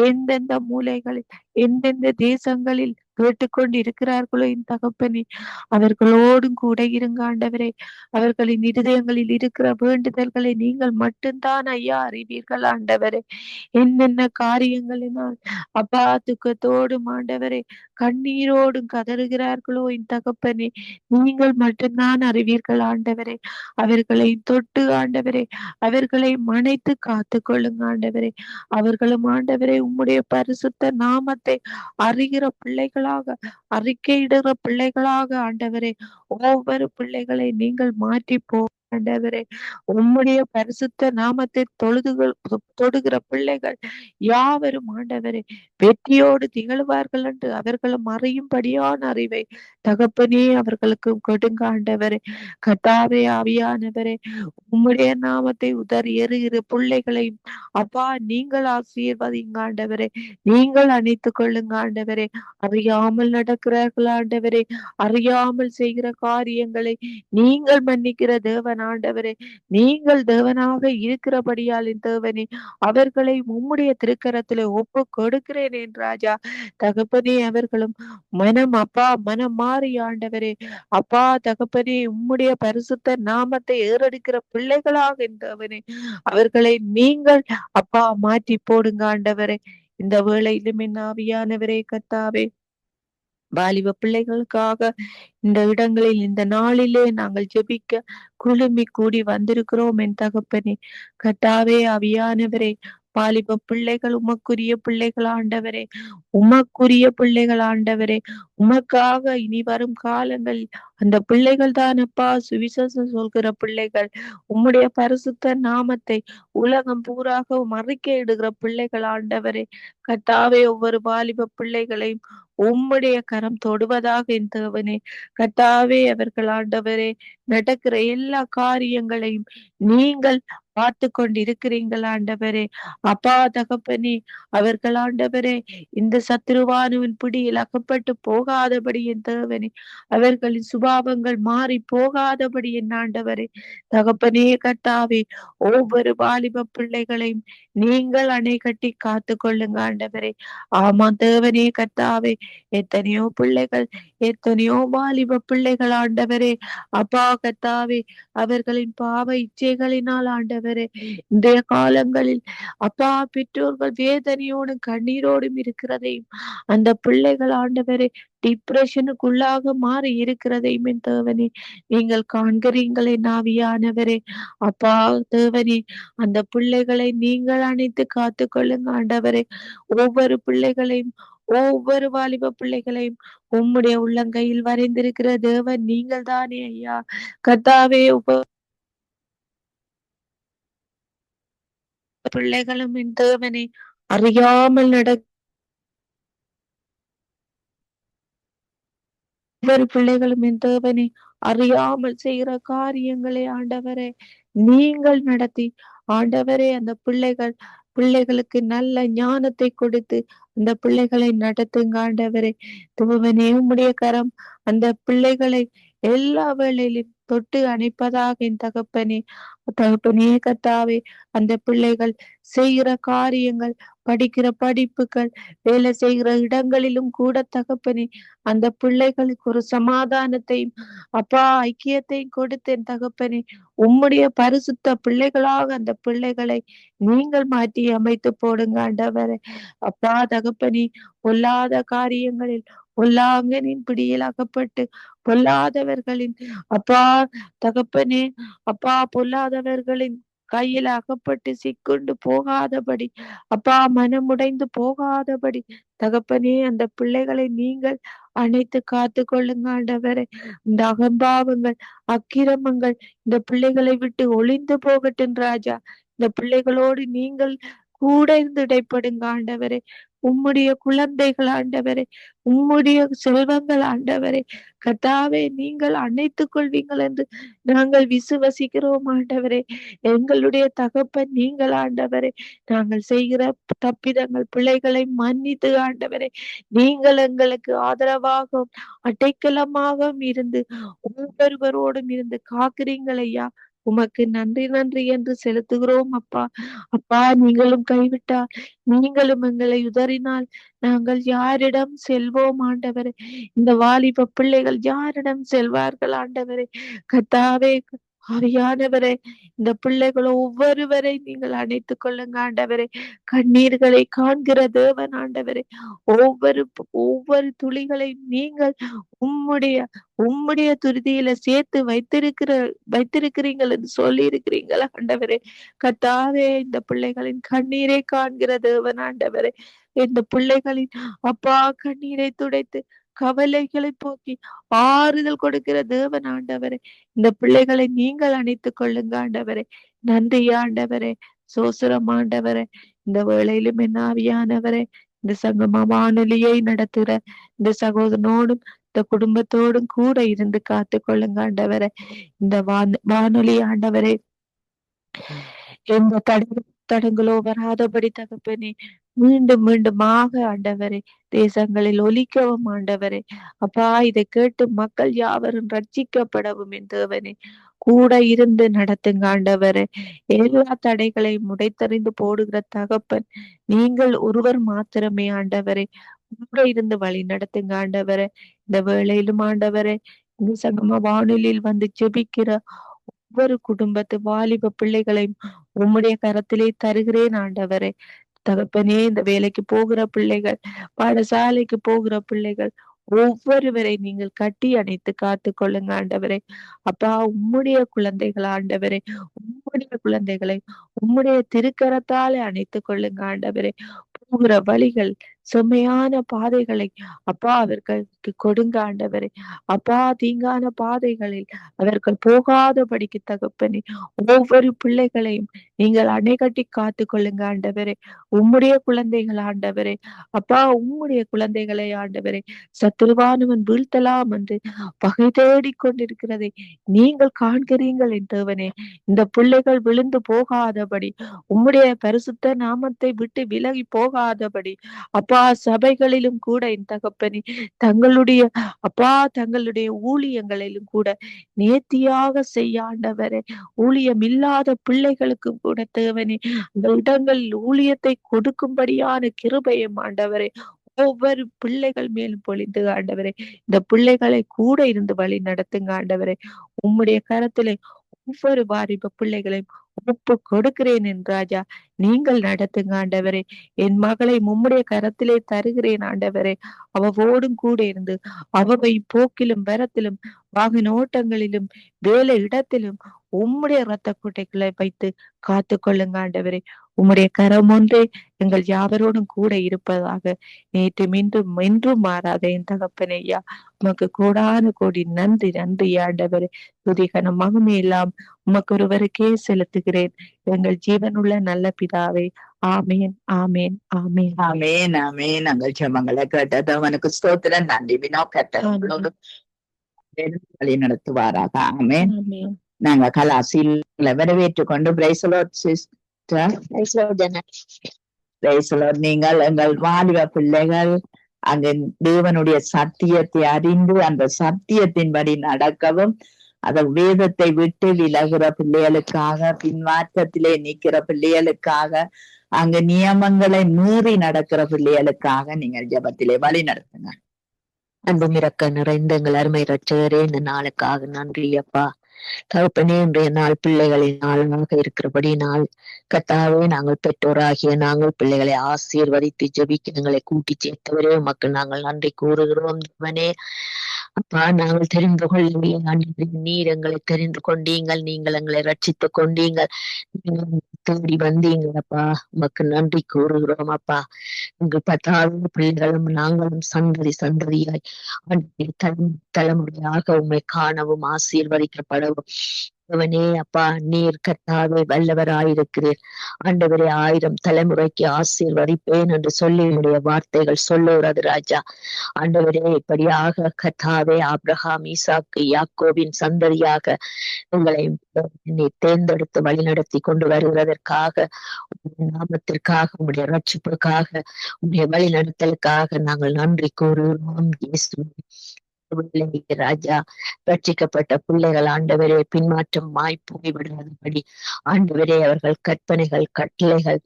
எந்தெந்த மூலைகளில் எந்தெந்த தேசங்களில் கேட்டுக்கொண்டு இருக்கிறார்களோ என் தகப்பனே, அவர்களோடும் கூட இருங்க ஆண்டவரே. அவர்களின் இருதயங்களில் இருக்கிற வேண்டுதல்களை நீங்கள் மட்டும்தான் ஐயா அறிவீர்கள் ஆண்டவரே. என்னென்ன காரியங்களினால் அப்பா துக்கத்தோடும் ஆண்டவரே கண்ணீரோடும் கதறுகிறார்களோ என் தகப்பனே, நீங்கள் மட்டும்தான் அறிவீர்கள் ஆண்டவரே. அவர்களை தொட்டு ஆண்டவரே, அவர்களை மனைத்து காத்து கொள்ளுங்க ஆண்டவரே. அவர்களும் ஆண்டவரே உம்முடைய பரிசுத்த நாமத்தை அறிகிற பிள்ளைகளாக அறிக்கையிடுகிற பிள்ளைகளாக ஆண்டவரே ஒவ்வொரு பிள்ளைகளை நீங்கள் மாற்றி ஆண்டவரே, உம்முடைய பரிசுத்த நாமத்தை தொடுகிற பிள்ளைகள் யாவரும் ஆண்டவரே வெற்றியோடு திகழ்வார்கள் என்று அவர்களும் அறியும்படியான அறிவை தகப்பனே அவர்களுக்கு கொடுங்க ஆண்டவரே. கர்த்தாவே ஆவியானவரே, உம்முடைய நாமத்தை உதறி எறிகிற பிள்ளைகளையும் அப்பா நீங்கள் ஆசீர்வதிங்க ஆண்டவரே. நீங்கள் அணைத்துக் கொள்ளுங்க ஆண்டவரே. அறியாமல் நடக்கிறார்கள் ஆண்டவரே, அறியாமல் செய்கிற காரியங்களை நீங்கள் மன்னிக்கிற தேவன் ஆண்டவரே. நீங்கள் தேவனாக இருக்கிறபடியால் தேவனே அவர்களை உம்முடைய திருக்கரத்திலே ஒப்பு கொடுக்கிறேன் என் ராஜா. தகப்பனே அவர்களும் மனம் மாறி ஆண்டவரே அப்பா தகப்பனே உம்முடைய பரிசுத்த நாமத்தை ஏறெடுக்கிற பிள்ளைகளாக என் தேவனே அவர்களை நீங்கள் அப்பா மாற்றி போடுங்க ஆண்டவரே. இந்த வேளையிலும் என் ஆவியானவரே கர்த்தாவே, வாலிப பிள்ளைகளுக்காக இந்த இடங்களில் இந்த நாளிலே நாங்கள் ஜெபிக்க குழுமி கூடி வந்திருக்கிறோம் என் தகப்பனே. கர்த்தாவே ஆவியானவரே, வாலிப பிள்ளைகள் உமக்குரிய பிள்ளைகள் ஆண்டவரே, உமக்குரிய பிள்ளைகள் ஆண்டவரே. உமக்காக இனி வரும் காலங்கள் அந்த பிள்ளைகள் தான் அப்பா சுவிசேஷம் சொல்கிற பிள்ளைகள். உம்முடைய பரிசுத்த நாமத்தை உலகம் பூராக அறிக்கையிடுகிற பிள்ளைகள் ஆண்டவரே. கர்த்தாவே ஒவ்வொரு வாலிப பிள்ளைகளையும் உம்முடைய கரம் தொடுவதாக என் தேவனே. கர்த்தாவே அவர்கள் ஆண்டவரே நடக்கிற எல்லா காரியங்களையும் நீங்கள் பார்த்து கொண்டிருக்கிறீர்கள் ஆண்டவரே. அப்பா தகப்பனே அவர்கள் ஆண்டவரே இந்த சத்ருவானுவின் பிடியில் அகப்பட்டு போகாதபடி என் தேவனே, அவர்களின் சுபாவங்கள் மாறி போகாதபடி என் ஆண்டவரே. தகப்பனே கர்த்தாவே ஒவ்வொரு வாலிப பிள்ளைகளையும் நீங்கள் அணை கட்டி காத்து கொள்ளுங்க ஆண்டவரே. ஆமா தேவனே கர்த்தாவே, எத்தனையோ பிள்ளைகள் எத்தனையோ வாலிப பிள்ளைகள் ஆண்டவரே அப்பா கர்த்தாவே அவர்களின் பாவ இச்சைகளினால் ஆண்டவரே இன்றைய காலங்களில் அப்பா பெற்றோர்கள் வேதனையோடும் கண்ணீரோடும் இருக்கிறதையும் அந்த பிள்ளைகள் ஆண்டவரே டிப்ரெஷனுக்குள்ளாக மாறி இருக்கிறதையும் என் தேவனே நீங்கள் காண்கிறீங்களே ஆவியானவரே. அப்பா தேவனே அந்த பிள்ளைகளை நீங்கள் அணைத்து காத்து கொள்ளுங்க ஆண்டவரே. ஒவ்வொரு பிள்ளைகளையும் ஒவ்வொரு வாலிப பிள்ளைகளையும் உம்முடைய உள்ளங்கையில் வரைந்திருக்கிற தேவன் நீங்கள் தானே ஐயா. கர்த்தாவே பிள்ளைகளும் என் தேவனே அறியாமல் ஒவ்வொரு பிள்ளைகளும் என் தேவனே அறியாமல் செய்கிற காரியங்களை ஆண்டவரே நீங்கள் நடத்தி ஆண்டவரே அந்த பிள்ளைகளுக்கு நல்ல ஞானத்தை கொடுத்து அந்த பிள்ளைகளை நடத்துங்க ஆண்டவரே. தேவனே உம்முடைய கரம் அந்த பிள்ளைகளை எல்லா வேளையிலும் தொட்டு அணைப்பதாக என் தகப்பனே. தகப்பனே கர்த்தாவே அந்த பிள்ளைகள் செய்கிற காரியங்கள், படிக்கிற படிப்புகள், வேலை செய்கிற இடங்களிலும் கூட தகப்பனே அந்த பிள்ளைகளுக்கு ஒரு சமாதானத்தையும் அப்பா ஐக்கியத்தையும் கொடுத்தேன் தகப்பனே. உம்முடைய பரிசுத்த பிள்ளைகளாக அந்த பிள்ளைகளை நீங்கள் மாற்றி அமைத்து போடுங்க ஆண்டவரே. அப்பா தகப்பனே பொல்லாத காரியங்களில் பொல்லாங்கனின் பிடியில் அகப்பட்டு பொல்லாதவர்களின் அப்பா தகப்பனே அப்பா பொல்லாதவர்களின் கையில் அகப்பட்டு சிக்குண்டு போகாதபடி அப்பா மனமுடைந்து போகாதபடி தகப்பனே அந்த பிள்ளைகளை நீங்கள் அணைத்து காத்து கொள்ளுங்க ஆண்டவரே. இந்த அகம்பாவங்கள் அக்கிரமங்கள் இந்த பிள்ளைகளை விட்டு ஒளிந்து போகட்டும் ராஜா. இந்த பிள்ளைகளோடு நீங்கள் கூட இருந்து இடைப்படுங்க ஆண்டவரே. உம்முடைய குழந்தைகள் ஆண்டவரே, உம்முடைய செல்வங்கள் ஆண்டவரே. கர்த்தாவே நீங்கள் அணைத்துக் கொள்வீங்கள் என்று நாங்கள் விசுவசிக்கிறோம் ஆண்டவரே. எங்களுடைய தகப்பன் நீங்கள் ஆண்டவரே. நாங்கள் செய்கிற தப்பிதங்கள் பிள்ளைகளை மன்னித்து ஆண்டவரே நீங்கள் எங்களுக்கு ஆதரவாகவும் அடைக்கலமாகவும் இருந்து ஒவ்வொருவரோடும் இருந்து காக்கிறீங்கள் ஐயா. உமக்கு நன்றி நன்றி என்று செலுத்துகிறோம் அப்பா. அப்பா நீங்களும் கைவிட்டால் நீங்களும் எங்களை உதறினால் நாங்கள் யாரிடம் செல்வோம் ஆண்டவரே? இந்த வாலிப பிள்ளைகள் யாரிடம் செல்வார்கள் ஆண்டவரே? கர்த்தாவே ஆவியானவரே இந்த பிள்ளைகள் ஒவ்வொருவரை நீங்கள் அணைத்துக் கொள்ளுங்க ஆண்டவரே. கண்ணீர்களை காண்கிற தேவன் ஆண்டவரே. ஒவ்வொரு துளிகளை நீங்கள் உம்முடைய துருதியில சேர்த்து வைத்திருக்கிறீங்கள் என்று சொல்லி இருக்கிறீங்களா ஆண்டவரே. கர்த்தாவே இந்த பிள்ளைகளின் கண்ணீரை காண்கிற தேவன் ஆண்டவரே. இந்த பிள்ளைகளின் அப்பா கண்ணீரை துடைத்து கவலைகளை போக்கி ஆறுதல் கொடுக்கிற தேவன் ஆண்டவரே. இந்த பிள்ளைகளை நீங்கள் அணைத்துக் கொள்ளுங்க ஆண்டவரே. நன்றி ஆண்டவரே. சோசுரம் ஆண்டவரே. இந்த வேளையிலும் என் ஆவியானவரே, இந்த சங்கம வானொலியை நடத்துகிற இந்த சகோதரனோடும் இந்த குடும்பத்தோடும் கூட இருந்து காத்து கொள்ளுங்க ஆண்டவரே. இந்த வானொலி ஆண்டவரே எந்த தடங்களோ வராதபடி தகப்பனே மீண்டும் மீண்டுமாக ஆண்டவரே தேசங்களில் ஒலிக்கவும் ஆண்டவரே. அப்பா, இதை கேட்டு மக்கள் யாவரும் ரட்சிக்கப்படவும் என் தேவனே கூட இருந்து நடத்துங்க ஆண்டவரே. எல்லா தடைகளையும் உடைத்தறிந்து போடுகிற தகப்பன் நீங்கள் ஒருவர் மாத்திரமே ஆண்டவரே. கூட இருந்து வழி நடத்துங்க ஆண்டவரே. இந்த வேளையிலும் ஆண்டவரே, இந்த சங்கம வானொலியில் வந்து ஜெபிக்கிற ஒவ்வொரு குடும்பத்து வாலிப பிள்ளைகளையும் உம்முடைய கரத்திலே தருகிறேன் ஆண்டவரே. தகப்பனே, இந்த வேலைக்கு போகிற பிள்ளைகள், பாடசாலைக்கு போகிற பிள்ளைகள் ஒவ்வொருவரை நீங்கள் கட்டி அணைத்து காத்து கொள்ளுங்க ஆண்டவரே. அப்பா, உம்முடைய குழந்தைகள் ஆண்டவரே, உம்முடைய குழந்தைகளை உம்முடைய திருக்கரத்தாலே அணைத்துக் கொள்ளுங்க ஆண்டவரே. போகிற வழிகள் செம்மையான பாதைகளை அப்பா அவர்களுக்கு கொடுங்க ஆண்டவரே. அப்பா, தீங்கான பாதைகளில் அவர்கள் போகாதபடிக்கு தகப்பனே ஒவ்வொரு பிள்ளைகளையும் நீங்கள் அணை கட்டி காத்து கொள்ளுங்க ஆண்டவரே. உம்முடைய குழந்தைகள் ஆண்டவரே. அப்பா, உம்முடைய குழந்தைகளை ஆண்டவரே சத்துருவானவன் வீழ்த்தலாம் என்று பகை தேடி கொண்டிருக்கிறதை நீங்கள் காண்கிறீர்கள் என் தேவனே. இந்த பிள்ளைகள் விழுந்து போகாதபடி, உம்முடைய பரிசுத்த நாமத்தை விட்டு விலகி போகாதபடி அப்பா, சபைகளிலும் கூட என் தகப்பனே தங்களுடைய அப்பா தங்களுடைய ஊழியங்களிலும் கூட நேர்த்தியாக செய்ய ஆண்டவரே. ஊழியம் இல்லாத பிள்ளைகளுக்கும் கூட தேவனே அந்த இடங்களில் ஊழியத்தை கொடுக்கும்படியான கிருபையும் ஆண்டவரே ஒவ்வொரு பிள்ளைகள் மேலும் பொழிந்து ஆண்டவரே. இந்த பிள்ளைகளை கூட இருந்து வழி நடத்துங்க ஆண்டவரே. உம்முடைய கரத்திலே ஒவ்வொரு வாலிப பிள்ளைகளையும் ஒப்பு கொடுக்கிறேன் என் ராஜா. நீங்கள் நடத்துங்க ஆண்டவரே. என் மகளை உம்முடைய கரத்திலே தருகிறேன் ஆண்டவரே. அவவோடும் கூட இருந்து அவவை போக்கிலும் வரத்திலும் வாகன ஓட்டங்களிலும் வேலை இடத்திலும் உம்முடைய இரத்த கோட்டைகளை வைத்து காத்து கொள்ளுங்க ஆண்டவரே. உம்முடைய கரம் ஒன்றே எங்கள் யாவரோடும் கூட இருப்பதாக நேற்று மீண்டும் என்றும் மாறாத என் தகப்பனே ஐயா, உமக்கு கோடான கோடி நன்றி நன்றி ஆண்டவரே. துதிகன மகமே எல்லாம் உமக்கு ஒருவருக்கே செலுத்துகிறேன் எங்கள் ஜீவனுள்ள நல்ல பிதாவே. ஆமேன் ஆமேன் ஆமேன் ஆமேன் ஆமேன். நாங்கள் ஜெபங்களை கேட்டது அவனுக்கு ஸ்தோத்திரம். நன்றி. வினோ கட்டளோடு வழி நடத்துவாராக. ஆமேன். ஆமேன். நாங்க கலாசில் வரவேற்றுக் கொண்டு நீங்கள் எங்கள் வாலிப பிள்ளைகள் அங்கு தேவனுடைய சத்தியத்தை அறிந்து அந்த சத்தியத்தின்படி நடக்கவும், அத வேதத்தை விட்டு விலகுற பிள்ளைகளுக்காக, பின்மாற்றத்திலே நிக்கிற பிள்ளைகளுக்காக, அங்கு நியமங்களை மீறி நடக்கிற பிள்ளைகளுக்காக நீங்கள் ஜெபத்திலே வழி நடத்துங்க. அன்பும் இரக்க நிறைந்த எங்கள் அருமை இரட்சகரே, இந்த நாளுக்காக நன்றி அப்பா. தகப்பனே, இன்றைய நாள் பிள்ளைகளின் நாளாக இருக்கிறபடி நாள் கர்த்தாவே, நாங்கள் பெற்றோராகிய நாங்கள் பிள்ளைகளை ஆசீர்வதித்து ஜெபிக்க எங்களை கூட்டி சேர்த்தவரே உமக்கு நாங்கள் நன்றி கூறுகிறோம். தேவனே அப்பா, நாங்கள் தெரிந்து கொள்ளவில்லை ஆண்டவரே, நீர் எங்களை தெரிந்து கொண்டீங்கள், நீங்கள் எங்களை ரட்சித்துக் கொண்டீங்கள், தேடி வந்தீங்களப்பா. உமக்கு நன்றி கூறுகிறோம் அப்பா. எங்கள் 10வது பிள்ளைகளும் நாங்களும் சந்ததி சந்ததியாய் தலைமுறையாக உண்மை காணவும் ஆசீர்வதிக்கப்படவும் அவனே அப்பா, நீர் கர்த்தாவே வல்லவராயிருக்கிறீர் ஆண்டவரே. 1000 தலைமுறைக்கு ஆசீர்வதிப்பேன் என்று சொல்லி என்னுடைய வார்த்தைகள் சொல்லுகிறது ராஜா. ஆண்டவரே, இப்படியாக கர்த்தாவே ஆபிரகாம், ஈசாக்கு, யாக்கோபின் சந்ததியாக உங்களை தேர்ந்தெடுத்து வழிநடத்தி கொண்டு வருகிறதற்காக, நாமத்திற்காக, உங்களுடைய ரட்சிப்புக்காக, உங்களுடைய வழிநடத்தலுக்காக நாங்கள் நன்றி கூறுகிறோம் ராஜா. ரட்சிக்கப்பட்ட பிள்ளைகள் ஆண்டவரே பின்மாற்றமாய் போய்விடாதபடி ஆண்டவரே அவர்கள் கற்பனைகள் கட்டளைகள்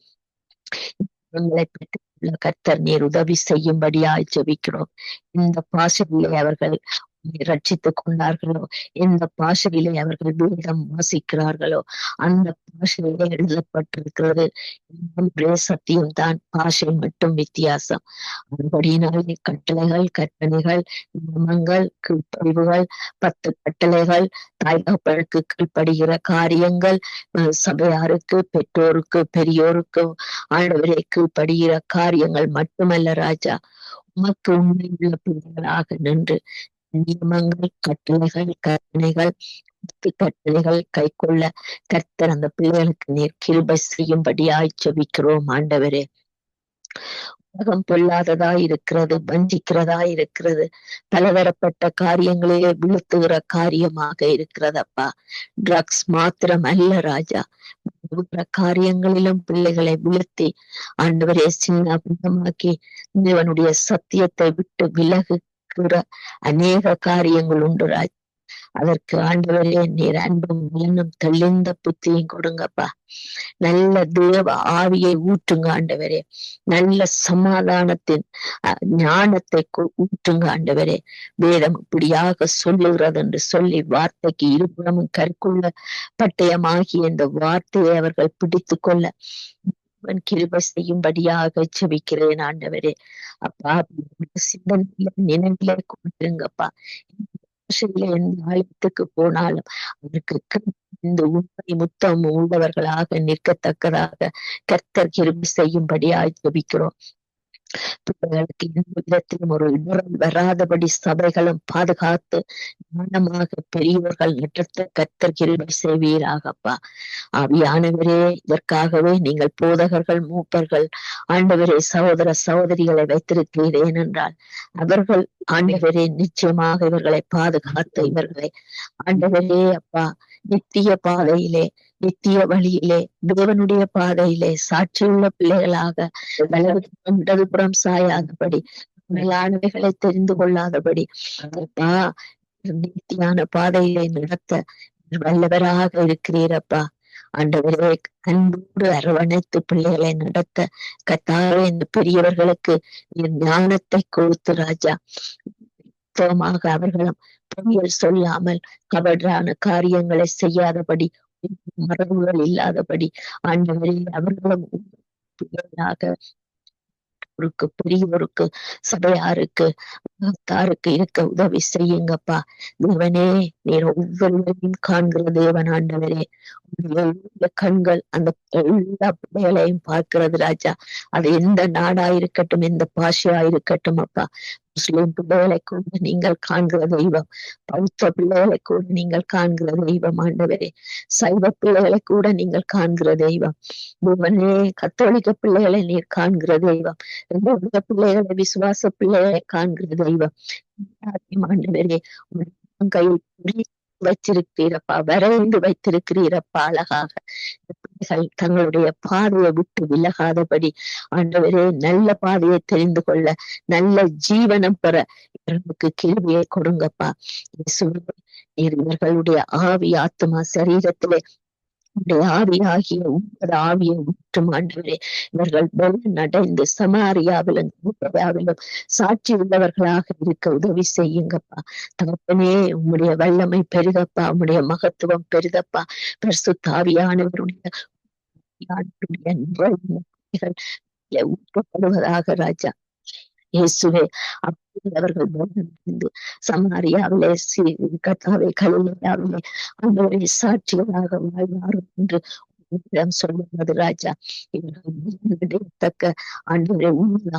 பெற்றுள்ள கர்த்தர் நீர் உதவி செய்யும்படியாய் ஜெபிக்கிறோம். இந்த பாசையிலே அவர்கள் ரட்சித்துக் கொண்டார்களோ, எந்த பாஷையிலே அவர்கள் வேதம் வாசிக்கிறார்களோ அந்த பாஷையிலே எழுதப்பட்டிருக்கிறது ஒரே சத்தியம்தான், பாஷை மட்டும் வித்தியாசம். அதுபடியினாலே கட்டளைகள், கற்பனைகள், நியமங்கள், கீழ்ப்படிவுகள், 10 கட்டளைகள், தாய்தகப்பனுக்கு கீழ்ப்படுகிற காரியங்கள், சபையாருக்கு, பெற்றோருக்கு, பெரியோருக்கு ஆண்டவரே கீழ்ப்படுகிற காரியங்கள் மட்டுமல்ல ராஜா, உமக்கு உண்மையுள்ள பிள்ளைகளாக நின்று நியமங்கள், கட்டளைகள், கற்பனைகள், கட்டளைகள் கைக்கொள்ள கர்த்தர் அந்த பிள்ளைகளுக்கு நீர் கிருபை செய்யும்படியாய் ஜெபிக்கிறோம் ஆண்டவரே. உலகம் பொல்லாததா இருக்கிறது, வஞ்சிக்கிறதா இருக்கிறது, பலதரப்பட்ட காரியங்களிலே வீழ்த்துகிற காரியமாக இருக்கிறதப்பா. ட்ரக்ஸ் மாத்திரம் அல்ல ராஜா, காரியங்களிலும் பிள்ளைகளை வீழ்த்தி ஆண்டவரே சின்ன பின்னமாக்கி தேவனுடைய சத்தியத்தை விட்டு விலகுகிற அநேக காரியங்கள் உண்டு ராஜா. அதற்கு ஆண்டவரே நீர் அன்பும் இன்னும் தெளிந்த புத்தியும் கொடுங்கப்பா. நல்ல தேவ ஆவியை ஊற்றுங்க ஆண்டவரே. நல்ல சமாதானத்தின் ஞானத்தை ஊற்றுங்க ஆண்டவரே. வேதம் இப்படியாக சொல்லுகிறது என்று சொல்லி வார்த்தைக்கு இருபுறமும் கற்குள்ள பட்டயமாகிய இந்த வார்த்தையை அவர்கள் பிடித்து கொள்ள கிருபை செய்யும்படியாக ஜெபிக்கிறேன் ஆண்டவரே. அப்பா சிந்தனையில நினைவிலே கொண்டிருங்கப்பா. எந்த ஆலயத்துக்கு போனாலும் அதற்கு இந்த உண்மை முத்தம் உள்ளவர்களாக நிற்கத்தக்கதாக கர்த்தர் கிருபை செய்யும்படியாய் ஜெபிக்கிறோம். பிள்ளைகளுக்கு எந்த விதத்திலும் ஒரு இடரல் வராதபடி சபைகளும் பாதுகாத்து ஞானமாக பெரியவர்கள் நட்டத்தை கர்த்தர் கிருபை செய்வீராகப்பா. ஆவியானவரே, இதற்காகவே நீங்கள் போதகர்கள், மூப்பர்கள், ஆண்டவரே சகோதர சகோதரிகளை வைத்திருக்கிறீர். ஏனென்றால் அவர்கள் ஆண்டவரே நிச்சயமாக இவர்களை பாதுகாத்து இவர்களை ஆண்டவரே அப்பா நித்திய பாதையிலே, நித்திய வழியிலே, தேவனுடைய பாதையிலே சாட்சியுள்ள பிள்ளைகளாக வலதுபுறம் இடதுபுறம் சாயாதபடி, மேலானவைகளை தெரிந்து கொள்ளாதபடி அப்பா நித்தியான பாதையிலே நடத்த வல்லவராக இருக்கிறீரப்பா. ஆண்டவரே அன்போடு அரவணைத்து பிள்ளைகளை நடத்த கர்த்தாவே இந்த பெரியவர்களுக்கு ஞானத்தை கொடுத்து ராஜா அவர்களும் பொய்யல் சொல்லாமல் கபடான காரியங்களை செய்யாதபடி, மரபுகள் இல்லாதபடி ஆண்டவரே அவர்களும் பெரியவருக்கு சபையாருக்கு இருக்க உதவி செய்யுங்கப்பா. தேவனே நீர் ஒவ்வொருவரையும் காண்கிற தேவன் ஆண்டவரே. கண்கள் அந்த எல்லா பிள்ளைகளையும் பார்க்கிறது ராஜா. அது எந்த நாடா இருக்கட்டும், எந்த பாஷையா இருக்கட்டும் அப்பா. முஸ்லிம் பிள்ளைகளை கூட நீங்கள் காண்கிற தெய்வம், பௌத்த பிள்ளைகளை கூட நீங்கள் காண்கிற தெய்வம் ஆண்டவரே. சைவ பிள்ளைகளை கூட நீங்கள் காண்கிற தெய்வம் தேவனே. கத்தோலிக்க பிள்ளைகளை நீர் காண்கிற தெய்வம், பிள்ளைகளை விசுவாச பிள்ளைகளை காண்கிற தெய்வம் ஆண்டவரே. கையில் வச்சிருக்கிறீரப்பா, வரைந்து வைத்திருக்கிறீரப்பா அழகாக. பிள்ளைகள் தங்களுடைய பாதையை விட்டு விலகாதபடி ஆண்டவரே நல்ல பாதையை தெரிந்து கொள்ள, நல்ல ஜீவனம் பெற இவர்களுக்கு கிருபையை கொடுங்கப்பா. இவர்களுடைய ஆவி ஆத்மா சரீரத்திலே ஆவியாகிய உங்களது ஆவியை ஊற்றும் ஆண்டவரே. இவர்கள் நடைந்து சமாரியாவிலும் சாட்சி உள்ளவர்களாக இருக்க உதவி செய்யுங்கப்பா. தகப்பனே உம்முடைய வல்லமை பெருகப்பா, உம்முடைய மகத்துவம் பெருகப்பா. பரிசுத்த ஆவியானவருடைய ஊற்றப்படுவதாக ராஜா இயேசுவே. அப்படி அவர்கள் சமாரியாவிலே கர்த்தாவே கலிலேயாவிலே ஆண்டவரே சாட்சிகளாக வாழ்வார்கள் என்று சொல்லுவது ராஜா. இவர்கள் ஆண்டவரை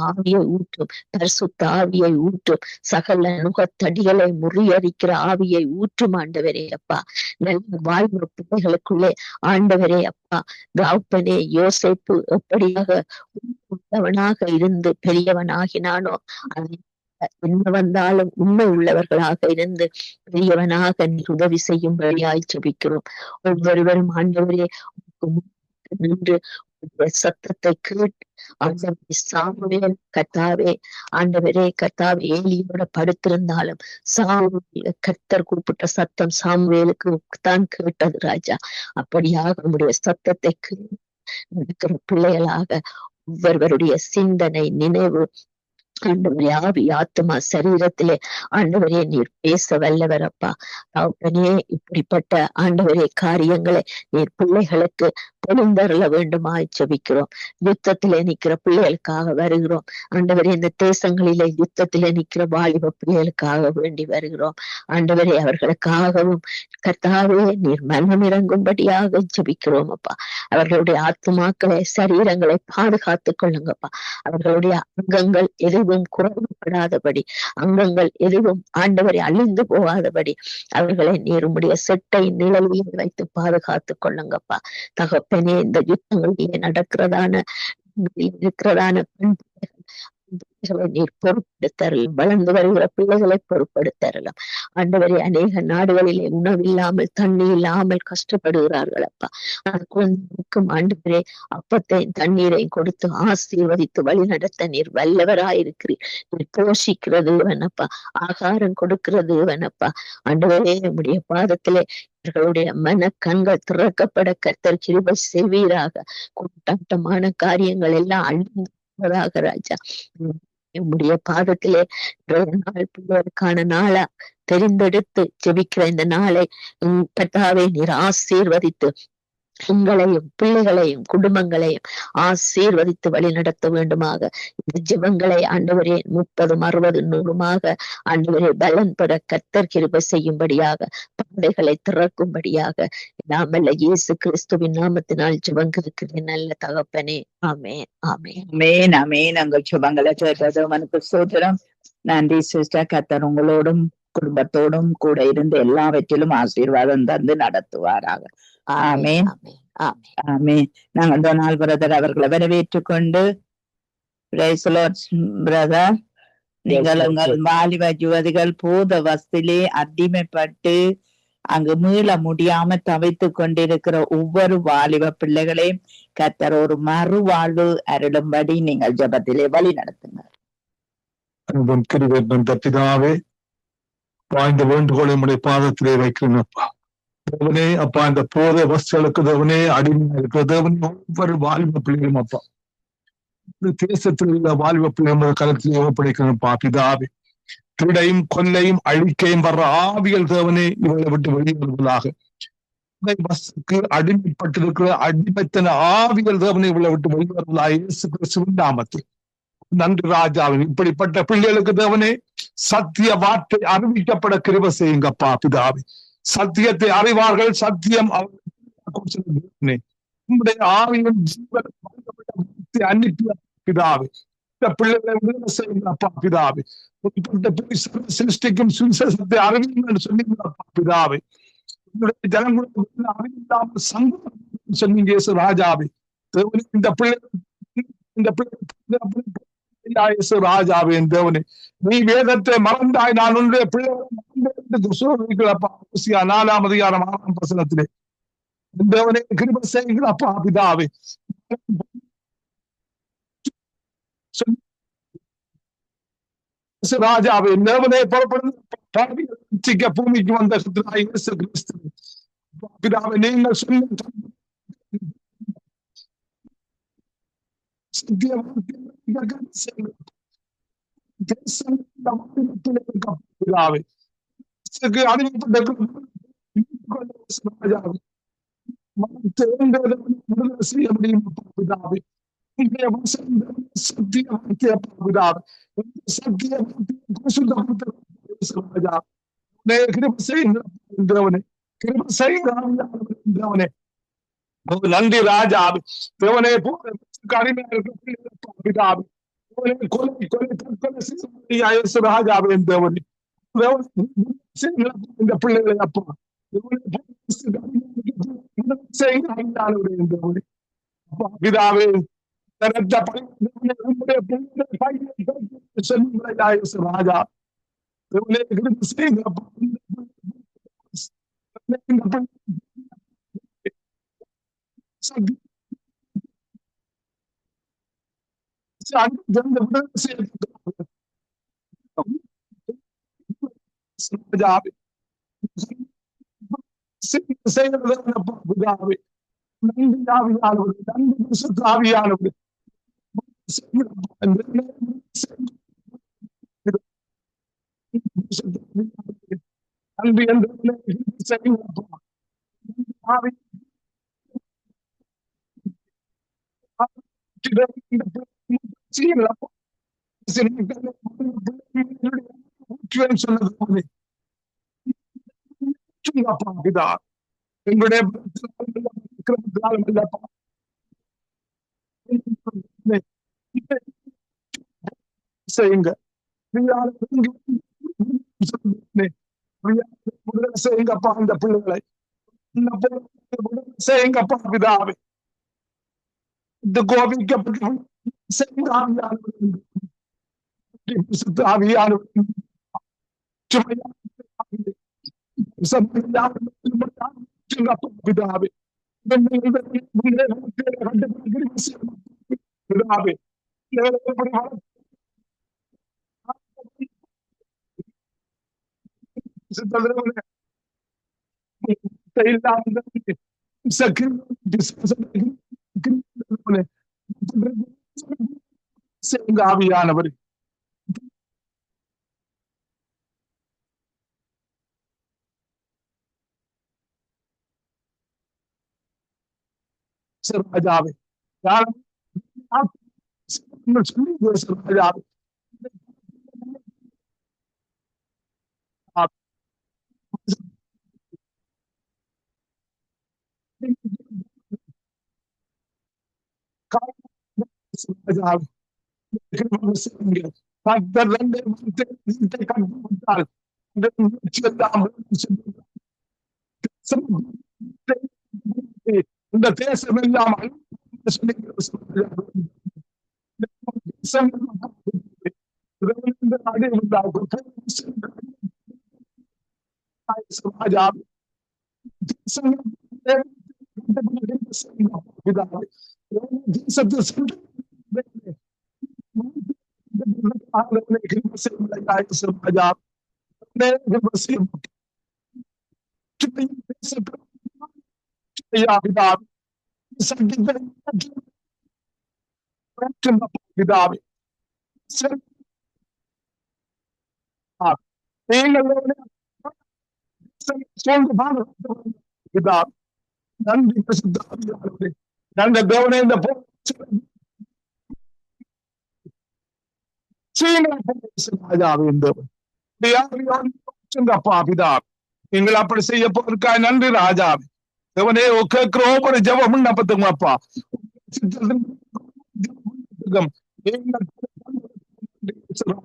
ஆவியை ஊற்றும், பரிசுத்த ஆவியை ஊற்றும், சகல நுகத்தடிகளை முறியடிக்கிற ஆவியை ஊற்றும் ஆண்டவரே அப்பா. நல்ல வாழ்வு பிள்ளைகளுக்குள்ளே ஆண்டவரே அப்பா. தாப்பனே யோசேப்பு எப்படியாக உள்ளவனாக இருந்து பெரியவனாகினானோ, என்ன வந்தாலும் உண்மை உள்ளவர்களாக இருந்து பெரியவனாக நீ உதவி செய்யும்படியாய் ஜெபிக்கிறோம். ஒவ்வொருவரும் ஆண்டவரே நின்று சத்தத்தை கேட்டு ஆண்டவரே சாமுவேல் கர்த்தாவே ஆண்டவரே கர்த்தாவே ஏலியோட படுத்திருந்தாலும் சாமுவேல் கர்த்தர் கூப்பிட்ட சத்தம் சாமுவேலுக்கு தான் கேட்டது ராஜா. அப்படியாக நம்முடைய சத்தத்தை நடக்கிற பிள்ளைகளாக ஒவ்வொருவருடைய சிந்தனை நினைவு ஆண்டவரே ஆவி ஆத்மா சரீரத்திலே ஆண்டவரே நீர் பேச வல்லவரப்பா. அவனே இப்படிப்பட்ட ஆண்டவரே காரியங்களை நீர் பிள்ளைகளுக்கு பொழிந்தருள வேண்டுமாய் ஜெபிக்கிறோம். யுத்தத்திலே நிக்கிற பிள்ளைகளுக்காக வருகிறோம் ஆண்டவரே. இந்த தேசங்களிலே யுத்தத்திலே நிக்கிற வாலிப பிள்ளைகளுக்காக வேண்டி வருகிறோம் ஆண்டவரே. அவர்களுக்காகவும் கர்த்தாவே நீர் மனம் இறங்கும்படியாக ஜெபிக்கிறோம் அப்பா. அவர்களுடைய ஆத்மாக்களை சரீரங்களை பாதுகாத்துக் கொள்ளுங்கப்பா. அவர்களுடைய அங்கங்கள் எது எதுவும் குறைவுபடாதபடி, அங்கங்கள் எதுவும் ஆண்டவரை அழிந்து போகாதபடி அவர்களை நீர் உம்முடைய செட்டை நிழலில் வைத்து பாதுகாத்துக் கொள்ளுங்கப்பா. தகப்பனே, இந்த யுத்தங்களிலே இருக்கிறதான பெண் பிள்ளைகளை நீர் பொறுப்படுத்தரலாம். வளர்ந்து வருகிற பிள்ளைகளை பொறுப்படுத்தரலாம். ஆண்டவரே, அநேக நாடுகளிலே உணவில்லாமல் தண்ணி இல்லாமல் கஷ்டப்படுகிறார்கள் அப்பா. அந்த குழந்தைகளுக்கும் ஆண்டவரே அப்பத்தையும் தண்ணீரையும் கொடுத்து ஆசீர்வதித்து வழி நடத்த நீர் வல்லவராயிருக்கிறீர். நீர் போஷிக்கிற தேவனப்பா, ஆகாரம் கொடுக்கிற தேவனப்பா. ஆண்டவரே, உம்முடைய பாதத்திலே இவர்களுடைய மன கண்கள் திறக்கப்பட கர்த்தர் கிருபை செய்வீராக. கூட்டாட்டமான காரியங்கள் எல்லாம் அழிந்ததாக ராஜா. உம்முடைய பாதத்திலே நாள் பிள்ளைகளுக்கான நாளா தெரிந்தெடுத்து ஜெபிக்கிற இந்த நாளை கர்த்தாவே நீர் ஆசீர்வதித்து எங்களையும் பிள்ளைகளையும் குடும்பங்களையும் ஆசீர்வதித்து வழி நடத்த வேண்டுமாக. இந்த ஜெபங்களை ஆண்டவரே 30, 60, 100 ஆண்டவரே பலன்பட கர்த்தர் கிருபை செய்யும்படியாக, பாதைகளை திறக்கும்படியாக நாமல்ல இயேசு கிறிஸ்துவின் நாமத்தினால் ஜெபங்கிருக்கிறேன் நல்ல தகப்பனே. ஆமென், ஆமென், ஆமென், ஆமென். உங்கள் ஜெபங்களை கேட்டது உமக்கு ஸ்தோத்திரம். நன்றி சிஸ்டர். கர்த்தர் உங்களோடும் குடும்பத்தோடும் கூட இருந்து எல்லாவற்றிலும் ஆசீர்வாதம் தந்து நடத்துவாராக. ஆமென், ஆமென், ஆமென். ஆமென். நாங்கள் டொனால்ட் பிரதர் அவர்களை வரவேற்றுக் கொண்டு, பிரைஸ் தி லார்ட் பிரதர், நீங்கள் உங்கள் வாலிப யுவதிகள் போத வஸ்திலே அடிமைப்பட்டு அங்கு மீள முடியாம தவித்துக் கொண்டிருக்கிற ஒவ்வொரு வாலிப பிள்ளைகளையும் கர்த்தர் ஒரு மறுவாழ்வு அருளும்படி நீங்கள் ஜெபத்திலே வழி நடத்துங்க. பிதாவே, இந்த வேண்டுகோளை உடைய பாதத்திலே வைக்கிறேன் அப்பா. தேவனே அப்பா, இந்த போத வஸ்துகளுக்கு தேவனே அடிமையா இருக்கிற தேவனே ஒவ்வொரு வாலிப பிள்ளைகளும் அப்பா, இந்த தேசத்தில் உள்ள வாலிப பிள்ளைகள் கருத்தில் ஒப்படைக்கிறப்பா பிதாவே. திருடையும் கொல்லையும் அழிக்கையும் வர்ற ஆவியல் தேவனே இவர்களை விட்டு வெளிவருவதாக. வஸ்துக்கு அடிமைப்பட்டிருக்கிற அடிமைத்தன ஆவியல் தேவனே இவர்களை விட்டு வெளிவருவதாக இயேசு கிறிஸ்துவின் நாமத்தில். நன்றி ராஜாவின் இப்படிப்பட்ட பிள்ளைகளுக்கு தேவனே சத்திய வார்த்தை அறிவிக்கப்பட கிருபை செய்யுங்கப்பா பிதாவே. சத்தியத்தை அறிவார்கள், சத்தியம் உங்களுடைய ஆவியின் ஜீவன் அனுப்பிய பிதாவே. இந்த பிள்ளைகளை விடுதலை செய்யுங்கப்பா பிதாவே. சிருஷ்டிக்கும் சுவிசேஷத்தை அறிவிங்க சொன்னீங்கப்பா பிதாவே. உங்களுடைய ஜனங்களுக்கு அறிவில்லாமல் சங்கம் சொன்னீங்க ராஜாவே. இந்த பிள்ளை ராஜாவே தேவனே, நீ வேதத்தை மறந்தாய், நான் உன்னுடைய பிள்ளைகளப்பா 4ஆம் அதிகாரம் 6ஆம் வசனத்திலே தேவனே கிருபை செய்யுங்களப்பா பிதாவே. ராஜாவே தேவனே புறப்படுத்த பூமிக்கு வந்த இயேசு கிறிஸ்து பிதாவே, நீங்கள் சொன்ன செய்ய முடியும் பிதாவே. நன்றி ராஜா. தேவனே அடிமையா இருக்க பிதாவே. ராஜாவே தேவனே, இந்த பிள்ளைகளை அப்பா பிதாவே ராஜா பிதாவே பிதா எங்களுடைய செய்யுங்க செய்யுங்கப்பா அந்த பிள்ளைகளை செய்யுங்கப்பா பிதாவே இந்த கோபிக்கப்பட்ட பிதாவே பிதாவே ஆவியானவர் ராஜாவே ராஜாவே இந்த தேசம் எல்லாம் பிதாவே நன்றி நல்ல தேவனே இந்த பிதா நீங்கள் அப்படி செய்ய போவதற்காக நன்றி ராஜாவே தேவனே கேட்கிறோம் ஒரு ஜெபம் விண்ணப்பத்துங்க அப்பா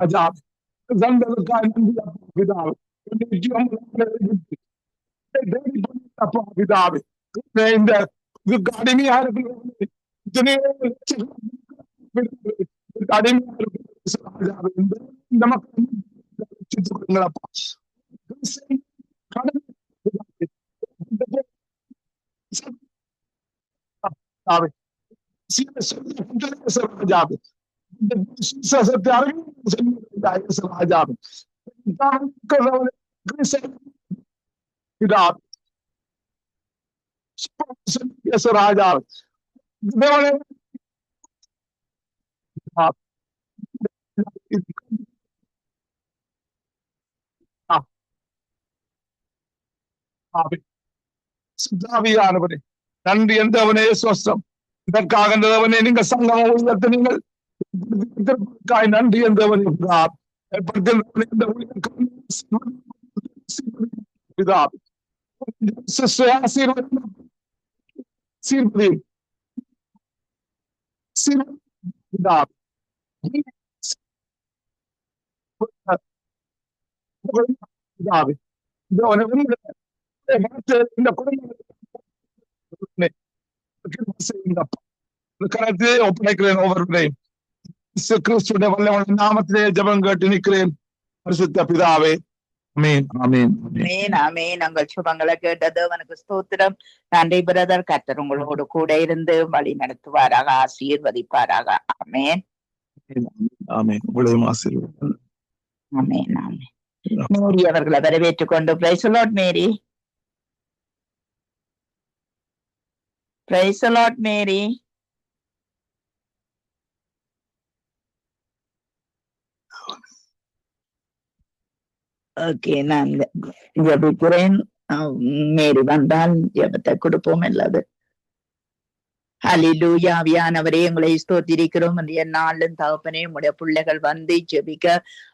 ராஜா சந்ததுக்காக நன்றி பிதாவே அப்பா பிதாவே இந்த இதுக்கு அடிமையா இருக்கிற அடிமையா இருக்கிற இந்த மக்கள் அப்பா ராஜா சுதாவியானவரே நன்றி என்றவனே சுவஸ்தம் இதற்காக என்றவனே நீங்க சங்கம் ஊழியத்தை நீங்கள் நன்றி என்றவனே இந்த கருத்தை ஒப்படைக்கிறேன் ஒவ்வொருவரையும் கிறிஸ்துடைய வல்லவன் நாமத்திலே ஜெபம் கேட்டு நிற்கிறேன் பரிசுத்த பிதாவே ஆமென் ஆமென் ஆமென் ஆமென். உங்கள் சுபங்களை கேட்டது அவனுக்கு ஸ்தோத்திரம். நன்றி பிரதர். கர்த்தர் உங்களோடு கூட இருந்து வழி நடத்துவாராக, ஆசீர்வதிப்பாராக. ஆமென் ஆமென். உங்களையும் ஆசீர்வதிப்பார். ஆமென் ஆமென். மேரி அவர்களை வரவேற்றுக் கொண்டு praise the Lord Mary. Praise the Lord Mary. Okay, நான் ஜெபிக்கிறேன். மேரி வந்தால் ஜெபத்தை கொடுப்போம். அல்லது ஹல்லேலூயா. ஆவியானவரே உங்களை ஸ்தோத்திரிக்கிறோம். இந்த நாளும் தகப்பனே உம்முடைய பிள்ளைகள் வந்து ஜெபிக்க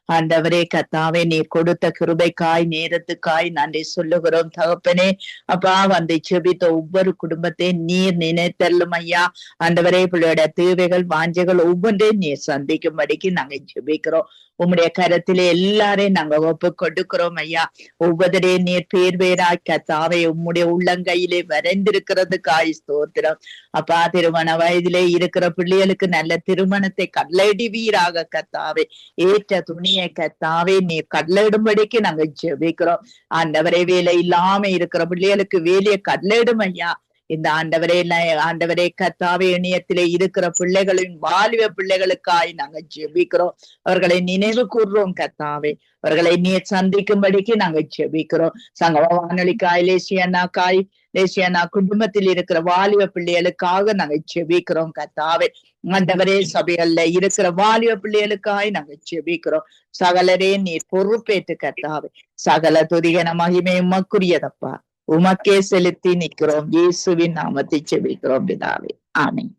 ஆண்டவரே கத்தாவே நீர் கொடுத்த கிருபைக்காய் நேரத்துக்காய் நன்றி சொல்லுகிறோம் தகப்பனே. அப்பா வந்து செபித்த ஒவ்வொரு குடும்பத்தை நீர் நினைத்தள்ளும் ஐயா. ஆண்டவரே பிள்ளையோட தேவைகள் வாஞ்சைகள் ஒவ்வொன்றையும் நீர் சந்திக்கும்படிக்கு நாங்க ஜெபிக்கிறோம். உம்முடைய கரத்திலே எல்லாரையும் நாங்க ஒப்பு கொடுக்கிறோம் ஐயா. ஒவ்வொருவரையும் நீர் பேர் பேராய் கத்தாவே உம்முடைய உள்ளங்கையிலே வரைந்திருக்கிறதுக்காய் ஸ்தோத்திரம். அப்பா திருமண வயதிலே இருக்கிற பிள்ளைகளுக்கு நல்ல திருமணத்தை கட்டளையிடுவீராக கத்தாவே. ஏற்ற துணியை கத்தாவே நீர் கட்டளையிடும்படிக்கு நாங்க ஜெபிக்கிறோம். ஆண்டவரே வேலை இல்லாம இருக்கிற பிள்ளைகளுக்கு வேலையை கட்டளையிடும் ஐயா. இந்த ஆண்டவரே கத்தாவே இணையத்திலே இருக்கிற பிள்ளைகளின் வாலிப பிள்ளைகளுக்காய் நாங்க ஜெபிக்கிறோம். அவர்களை நினைவு கூர்றோம் கத்தாவே. அவர்களை நீர் சந்திக்கும்படிக்கு நாங்க ஜெபிக்கிறோம். சங்கம வானொலிக்காய் லேசியானா குடும்பத்தில் இருக்கிற வாலிப பிள்ளைகளுக்காக நாங்க ஜெபிக்கிறோம் கத்தாவே. ஆண்டவரே சபைகள்ல இருக்கிற வாலிப பிள்ளைகளுக்காய் நாங்க ஜெபிக்கிறோம். சகலரே நீர் பொறுப்பேற்று கத்தாவே. சகல துதிகன மகிமை உமக்குரியதப்பா. உமக்கே செலுத்தி நிற்கிறோம். இயேசுவின் நாமத்தை ஜெபிக்கிறோம் பிதாவே. ஆமென்.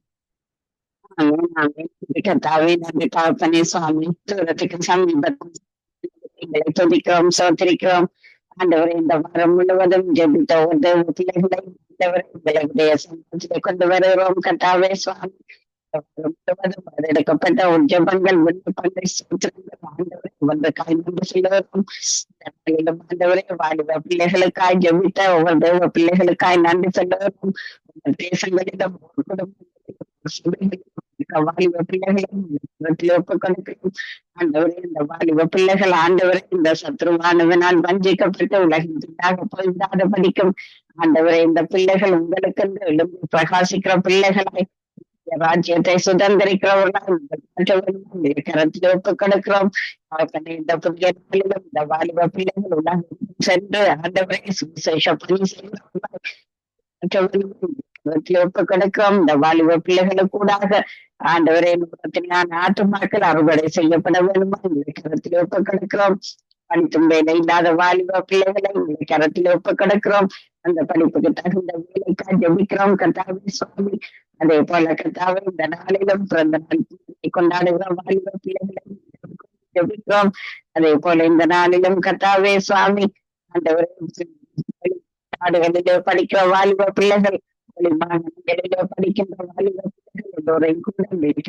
கர்த்தாவே நன்றி தகப்பனே சுவாமி. தூரத்துக்கு சமீபத்தில் துதிக்கிறோம் சோத்திரிக்கிறோம். ஆண்டவரை இந்த வாரம் முழுவதும் ஜெபித்த ஒவ்வொரு பிள்ளைகளை உங்களுடைய சமூகத்திலே கொண்டு வருகிறோம் கர்த்தாவே சுவாமி. முழுவதும் எடுக்கப்பட்ட ஜெபங்கள் விண்ணப்பங்கள் சோத்திரங்கள் ஆண்டவரை வந்து காய்ந்து செல்வதும் ஆண்டவரே வாலிப பிள்ளைகளுக்காய் ஜெபித்த ஒவ்வொரு தேவ பிள்ளைகளுக்காய் நன்றி செல்வதும் தேசங்களிடம் வாலிப பிள்ளைகளை ஒப்புக்கொடுக்கிறோம். ஆண்டவரே இந்த வாலிப பிள்ளைகள் ஆண்டவரை இந்த சத்ருவானவனால் வஞ்சிக்கப்பட்டு உலகிற்காக போய்விடாத படிக்கும். ஆண்டவரை இந்த பிள்ளைகள் உங்களுக்கு எழும்பி பிரகாசிக்கிற பிள்ளைகளை ராஜ்யத்தை சுதந்திரிக்கிறவர்கள் கரத்தில் ஒப்புக் கொடுக்கிறோம். இந்த புதிய இந்த வாலிப பிள்ளைகள் உலகம் சென்று ஆண்டவரை சுவிசேஷ பணி ஒப்புக் கொடுக்கிறோம். இந்த வாலிப பிள்ளைகளுக்கு கூடாக ஆண்டவரை ஆத்துமாக்கள் அறுவடை செய்யப்பட வேண்டுமா கரத்தில் ஒப்புக் கொடுக்கிறோம். படிக்கும் வேலை இல்லாத வாலிப பிள்ளைகளை கரத்தில் ஒப்புக் கொடுக்கிறோம். அந்த படிப்புக்கு தகுந்த வேலைக்காக ஜெபிக்கிறோம் கர்த்தாவே சுவாமி. அதே போல கர்த்தாவே இந்த நாளிலும் பிறந்த நாள் கொண்டாடுகிற வாலிப பிள்ளைகளை ஜெபிக்கிறோம். அதே போல இந்த நாளிலும் கர்த்தாவே சுவாமி ஆண்டவரே நாடுகளிலே படிக்கிற வாலிப பிள்ளைகள் மாநிலங்களிலே படிக்கின்ற வாலிப பிள்ளைகள் எல்லோரையும் கூட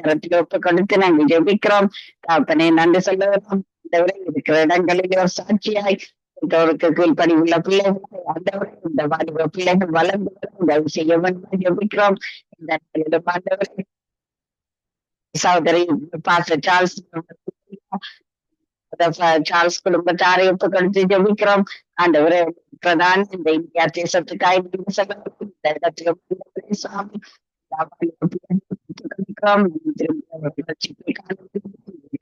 கரத்தில் ஒப்புக் கொடுத்து நாங்கள் ஜெபிக்கிறோம். தாப்பனே நன்றி சொல்லுகிறோம். ஆண்டவரை இருக்கிற இடங்களிலே ஒரு சாட்சியாய் அவருக்கு கீழ்படிவுள்ள பிள்ளைகளை ஆண்டவரை இந்த வாலிப பிள்ளைகள் வளர்ந்து உதவி செய்ய வேண்டும் ஜெபிக்கிறோம். இந்த ஆண்டவரை சகோதரி பாஸ்டர் சார்ல்ஸ் குடும்பத்தாரை ஒப்புக் கொடுத்து ஜெபிக்கிறோம். ஆண்டவரை பிரதான் இந்த இந்தியா தேசத்துக்காய்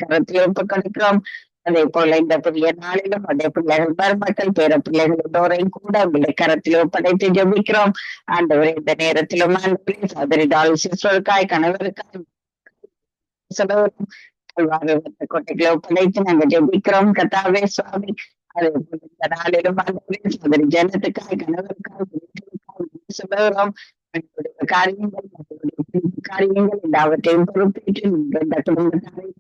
கரத்தில் ஒப்புக் கொடுக்கிறோம். அதே போல இந்த புதிய நாளிலும் அதே பிள்ளைகள் மருமக்கள் பேர பிள்ளைகள் எல்லோரையும் கூட உங்களை கரத்தில் ஒப்படைத்து ஜெபிக்கிறோம். ஆண்டவரை இந்த நேரத்திலும் சகோதரி சிஸ்டருக்காய் கணவருக்காய் கொட்டைகளை ஒப்படைத்து நாங்கள் ஜெபிக்கிறோம் கர்த்தாவே சுவாமி. அதே போல இந்த நாளிலும் சகோதரி ஜனத்துக்காய் கணவருக்காய் சொல்லுகிறோம். காரியங்கள் எல்லாவற்றையும் பொறுப்பேற்று இந்த குடும்பத்தாரை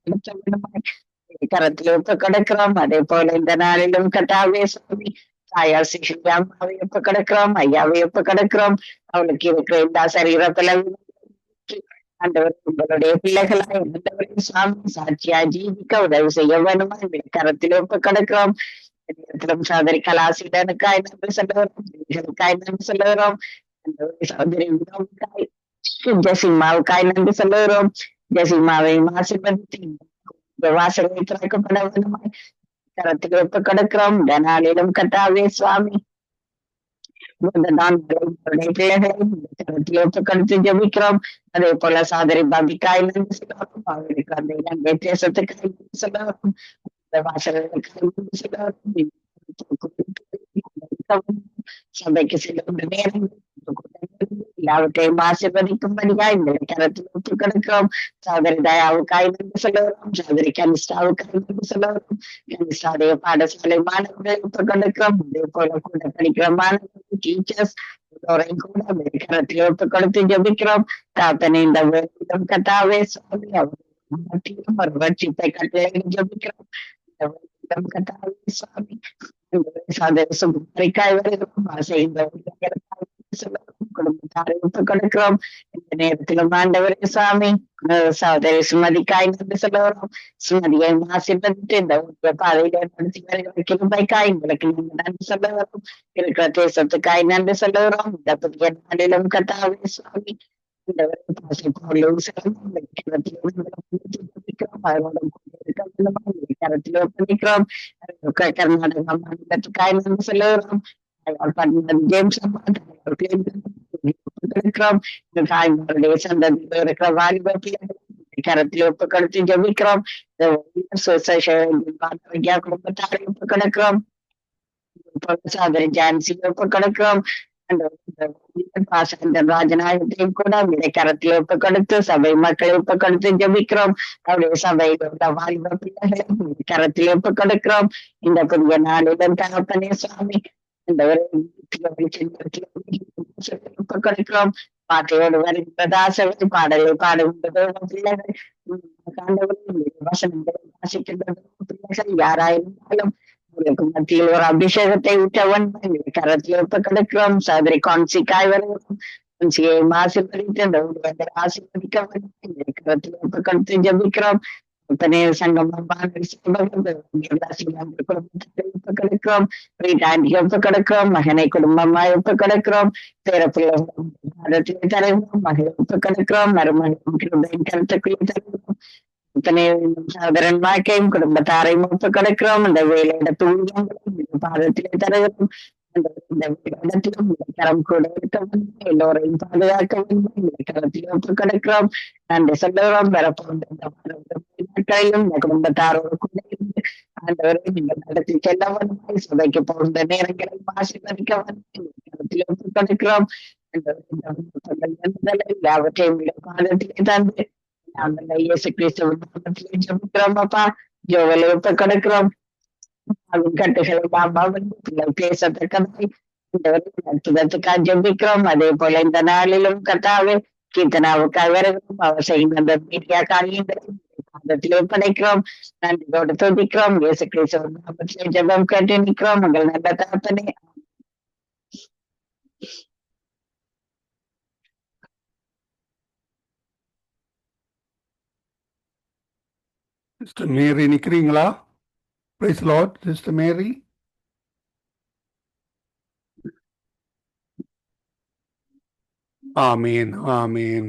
கரத்தில் ஒப்புக் கொடுக்கிறோம். அதே போல இந்த நாளிலும் கர்த்தாவே சுவாமி தாயார் அம்மாவை ஒப்புக் கொடுக்கிறோம். ஐயாவை ஒப்புக் கொடுக்கிறோம். அவளுக்கு இருக்கிற இந்த சரீர பிளவு ஆண்டவர் உங்களுடைய பிள்ளைகளாய் இருந்தவரையும் சுவாமி சாட்சியா ஜீவிக்க உதவி செய்ய வேண்டுமா கரத்தில் ஒப்புக் கொடுக்கிறோம். சகோதரி கலாசிடனுக்காய் நன்றி சொல்லுகிறோம். சகோதரி ஜெசிமாவுக்காய் நன்றி சொல்லுகிறோம். ஜெசிமாவையும் ஆசீர்வதித்து வாசலை திறக்கப்பட வேண்டுமாய் கரத்தில் ஒப்புக் கொடுக்கிறோம். இந்த நாளிலும் கர்த்தாவே சுவாமி பிள்ளைகளை கரத்தில் ஒப்புக் கொடுத்து ஜெபிக்கிறோம். அதே போல சகோதரி பாபிக்காய் நன்றி சொல்லுவோம். அவர்களுக்கு அந்த இலங்கை தேசத்துக்கு சொல்லுவோம். சபைக்கு செல்லும் நேரம் எல்லாவற்றையும் ஆசீர்வதிக்கும்படியா இந்த கரத்தில் ஒப்புக் கொடுக்கிறோம். சகோதரி தயாவுக்காய் நன்றி சொல்லுகிறோம். சகோதரி கனிஷ்டாவுக்காய் நன்றி சொல்லுகிறோம். கனிஷ்டாவுடைய பாடசாலை மாணவர்களை ஒப்புக் கொடுக்கிறோம். அதே போல கூட படிக்கிற மாணவர்கள் டீச்சர்ஸ் எல்லோரையும் கூட கரத்தில் ஒப்புக் கொடுத்து ஜெபிக்கிறோம். தாத்தனை இந்த கர்த்தாவே சுவாமி அவர் ஒரு ரட்சிப்பை கட்டளை ஜெபிக்கிறோம். சுவாமி சுமரிக்காய் வருகிறோம் குடும்பத்தாரை ஒப்பு கொடுக்கிறோம். இந்த நேரத்திலும் ஆண்டவரே சாமி சகோதரி சுமதிக்காய் நன்றி சொல்லுகிறோம். சுமதியை ஆசீர்வதித்து இந்த பாதையில நடத்தி வருகிற கிருபைக்காய் உங்களுக்கு நீங்க நன்றி சொல்லுகிறோம். இருக்கிற தேசத்துக்காய் நன்றி சொல்லுகிறோம். இந்த புதிய நாளிலும் கர்த்தாவே சுவாமி கர்நாடக மாநிலத்துக்காய் நன்றி சொல்லுகிறோம். ஜேம்ஸ் தாய்மாருடைய சந்ததியில் இருக்கிற வாலிப கரத்தில் ஒப்பு கொடுத்து ஜபிக்கிறோம். குடும்பத்தாரை ஒப்பு கொடுக்கிறோம். சோதரி ஜான்சி ஒப்பு கொடுக்கிறோம். ராஜநாயகத்தையும் கூட அவருடைய கரத்தில் ஒப்பு கொடுத்து சபை மக்களை ஒப்பு கொடுத்து ஜபிக்கிறோம். அவருடைய சபையில் உள்ள வாலிப பிள்ளைகளை கரத்தில் ஒப்பு கொடுக்கிறோம். இந்த புதிய நாளிடம் தகப்பனே சுவாமி இந்த ஒப்பு கொடுக்கிறோம். பாட்டையோடு வருகின்றதாசவை பாடலை பாடுகின்றது பிள்ளைகள் வசனங்களை வாசிக்கின்றது பிள்ளைகள் யாராயிருந்தாலும் உங்களுக்கு மத்தியில் ஒரு அபிஷேகத்தை ஊற்றவன் கரத்தில் ஒப்பு கொடுக்கிறோம். சோதரி கான்சிக்காய் வருகிறோம். கான்சியை ஆசீர்வதித்து இந்த ஊர் ஆசீர்வதிக்க கரத்தில் ஒப்பு கொடுத்து ஜபிக்கிறோம். சங்கமம் கொடுக்கிறோம். ஒப்பு கொடுக்கிறோம். மகனை குடும்பமாய் ஒப்பு கொடுக்கிறோம். பேரப்பிள்ளை தருகிறோம். மகளை ஒப்பு கொடுக்கிறோம். மருமகன் கருத்துக்குள்ளே தருகிறோம். சகோதரன் வாழ்க்கையும் குடும்பத்தாரையும் ஒப்பு கொடுக்கிறோம். இந்த வேலையிட தூங்கங்களும் பாதத்திலே தருகிறோம். இடத்திலும் கரம் கூட இருக்க வேண்டும். எல்லோரையும் பாதுகாக்க வேண்டும். கரத்தில் ஒப்பு கொடுக்கிறோம். நன்றி சொல்லுகிறோம். நாட்களிலும் இந்த குடும்பத்தாரோடு கூட இருந்து ஆண்டவரை நீங்கள் நடத்தி செல்ல வேண்டும். சபைக்கு போகின்ற நேரங்களை ஆசீர்வதிக்க வேண்டும். கரத்தில் ஒப்பு கொடுக்கிறோம். எல்லாவற்றையும் பாதத்திலே தந்து நாங்கள் இயேசு கிறிஸ்துவின் ஜெபிக்கிறோம். அப்பா ஜோவலை ஒப்பு கொடுக்கிறோம். கட்டுகளை பேசத்தக்கதை நடத்துவதற்காக ஜெபிக்கிறோம். அதே போல இந்த நாளிலும் கர்த்தாவே கீர்த்தனாவுக்காக வருகிறோம். அவர் செய்கின்ற மீடியா காரியங்களையும் பாதத்தில் ஒப்படைக்கிறோம். நன்றியோடு துதிக்கிறோம். இயேசு கிறிஸ்துவின் நாமத்திலே ஜெபம் கேட்டு நிற்கிறோம். உங்கள் நல்ல தகப்பனே. சிஸ்டர் மேரி நிக்கிறீங்களா? Praise the Lord, Sister Mary. ஆமீன் ஆமீன்.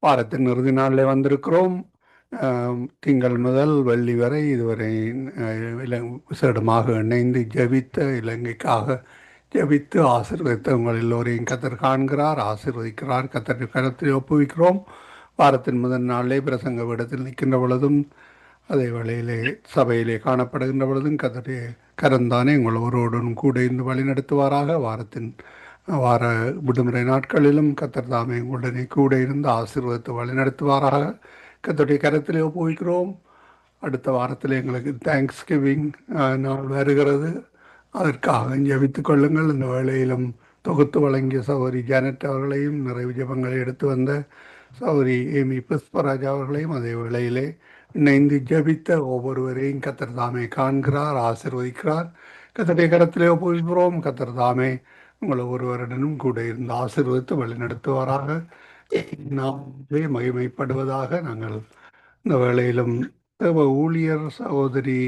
வாரத்தின் இறுதி நாளில் வந்திருக்கிறோம். திங்கள் முதல் வெள்ளி வரை இதுவரை விசேடமாக இணைந்து ஜெபித்த இலங்கைக்காக ஜெபித்து ஆசீர்வதித்த உங்கள் எல்லோரையும் கத்தர் காண்கிறார், ஆசீர்வதிக்கிறார். கத்தர் கரத்தில் ஒப்புவிக்கிறோம். வாரத்தின் முதல் நாளிலே பிரசங்க இடத்தில் நிற்கின்ற பொழுதும் அதே வேளையிலே சபையிலே காணப்படுகின்ற பொழுதும் கத்தருடைய கரந்தானே உங்கள் ஒருவருடன் கூட இருந்து வழி நடத்துவாராக. வார விடுமுறை நாட்களிலும் கத்தர் தாமே உடனே கூட இருந்து ஆசீர்வதித்து வழி நடத்துவாராக. கத்தருடைய கரத்திலே ஒப்புவிக்கிறோம். அடுத்த வாரத்தில் எங்களுக்கு தேங்க்ஸ் கிவிங் நாள் வருகிறது. அதற்காக ஜெபித்துக் கொள்ளுங்கள். இந்த வேளையிலும் தொகுத்து வழங்கிய சகோதரி ஜானட் அவர்களையும் நிறைவு ஜெபங்களை எடுத்து வந்த சகோதரி ஏமி புஷ்பராஜ் அவர்களையும் அதே வேளையிலே இணைந்து ஜெபித்த ஒவ்வொருவரையும் கத்தர் தாமே காண்கிறார், ஆசீர்வதிக்கிறார். கத்தருடைய கரத்திலே ஒப்புவிக்கிறோம். கத்தர் தாமே உங்களை ஒருவருடனும் கூட இருந்து ஆசீர்வதித்து வழிநடத்துவாராக. நாம் மகிமைப்படுவதாக. நாங்கள் இந்த வேளையிலும் தேவ ஊழியர் சகோதரி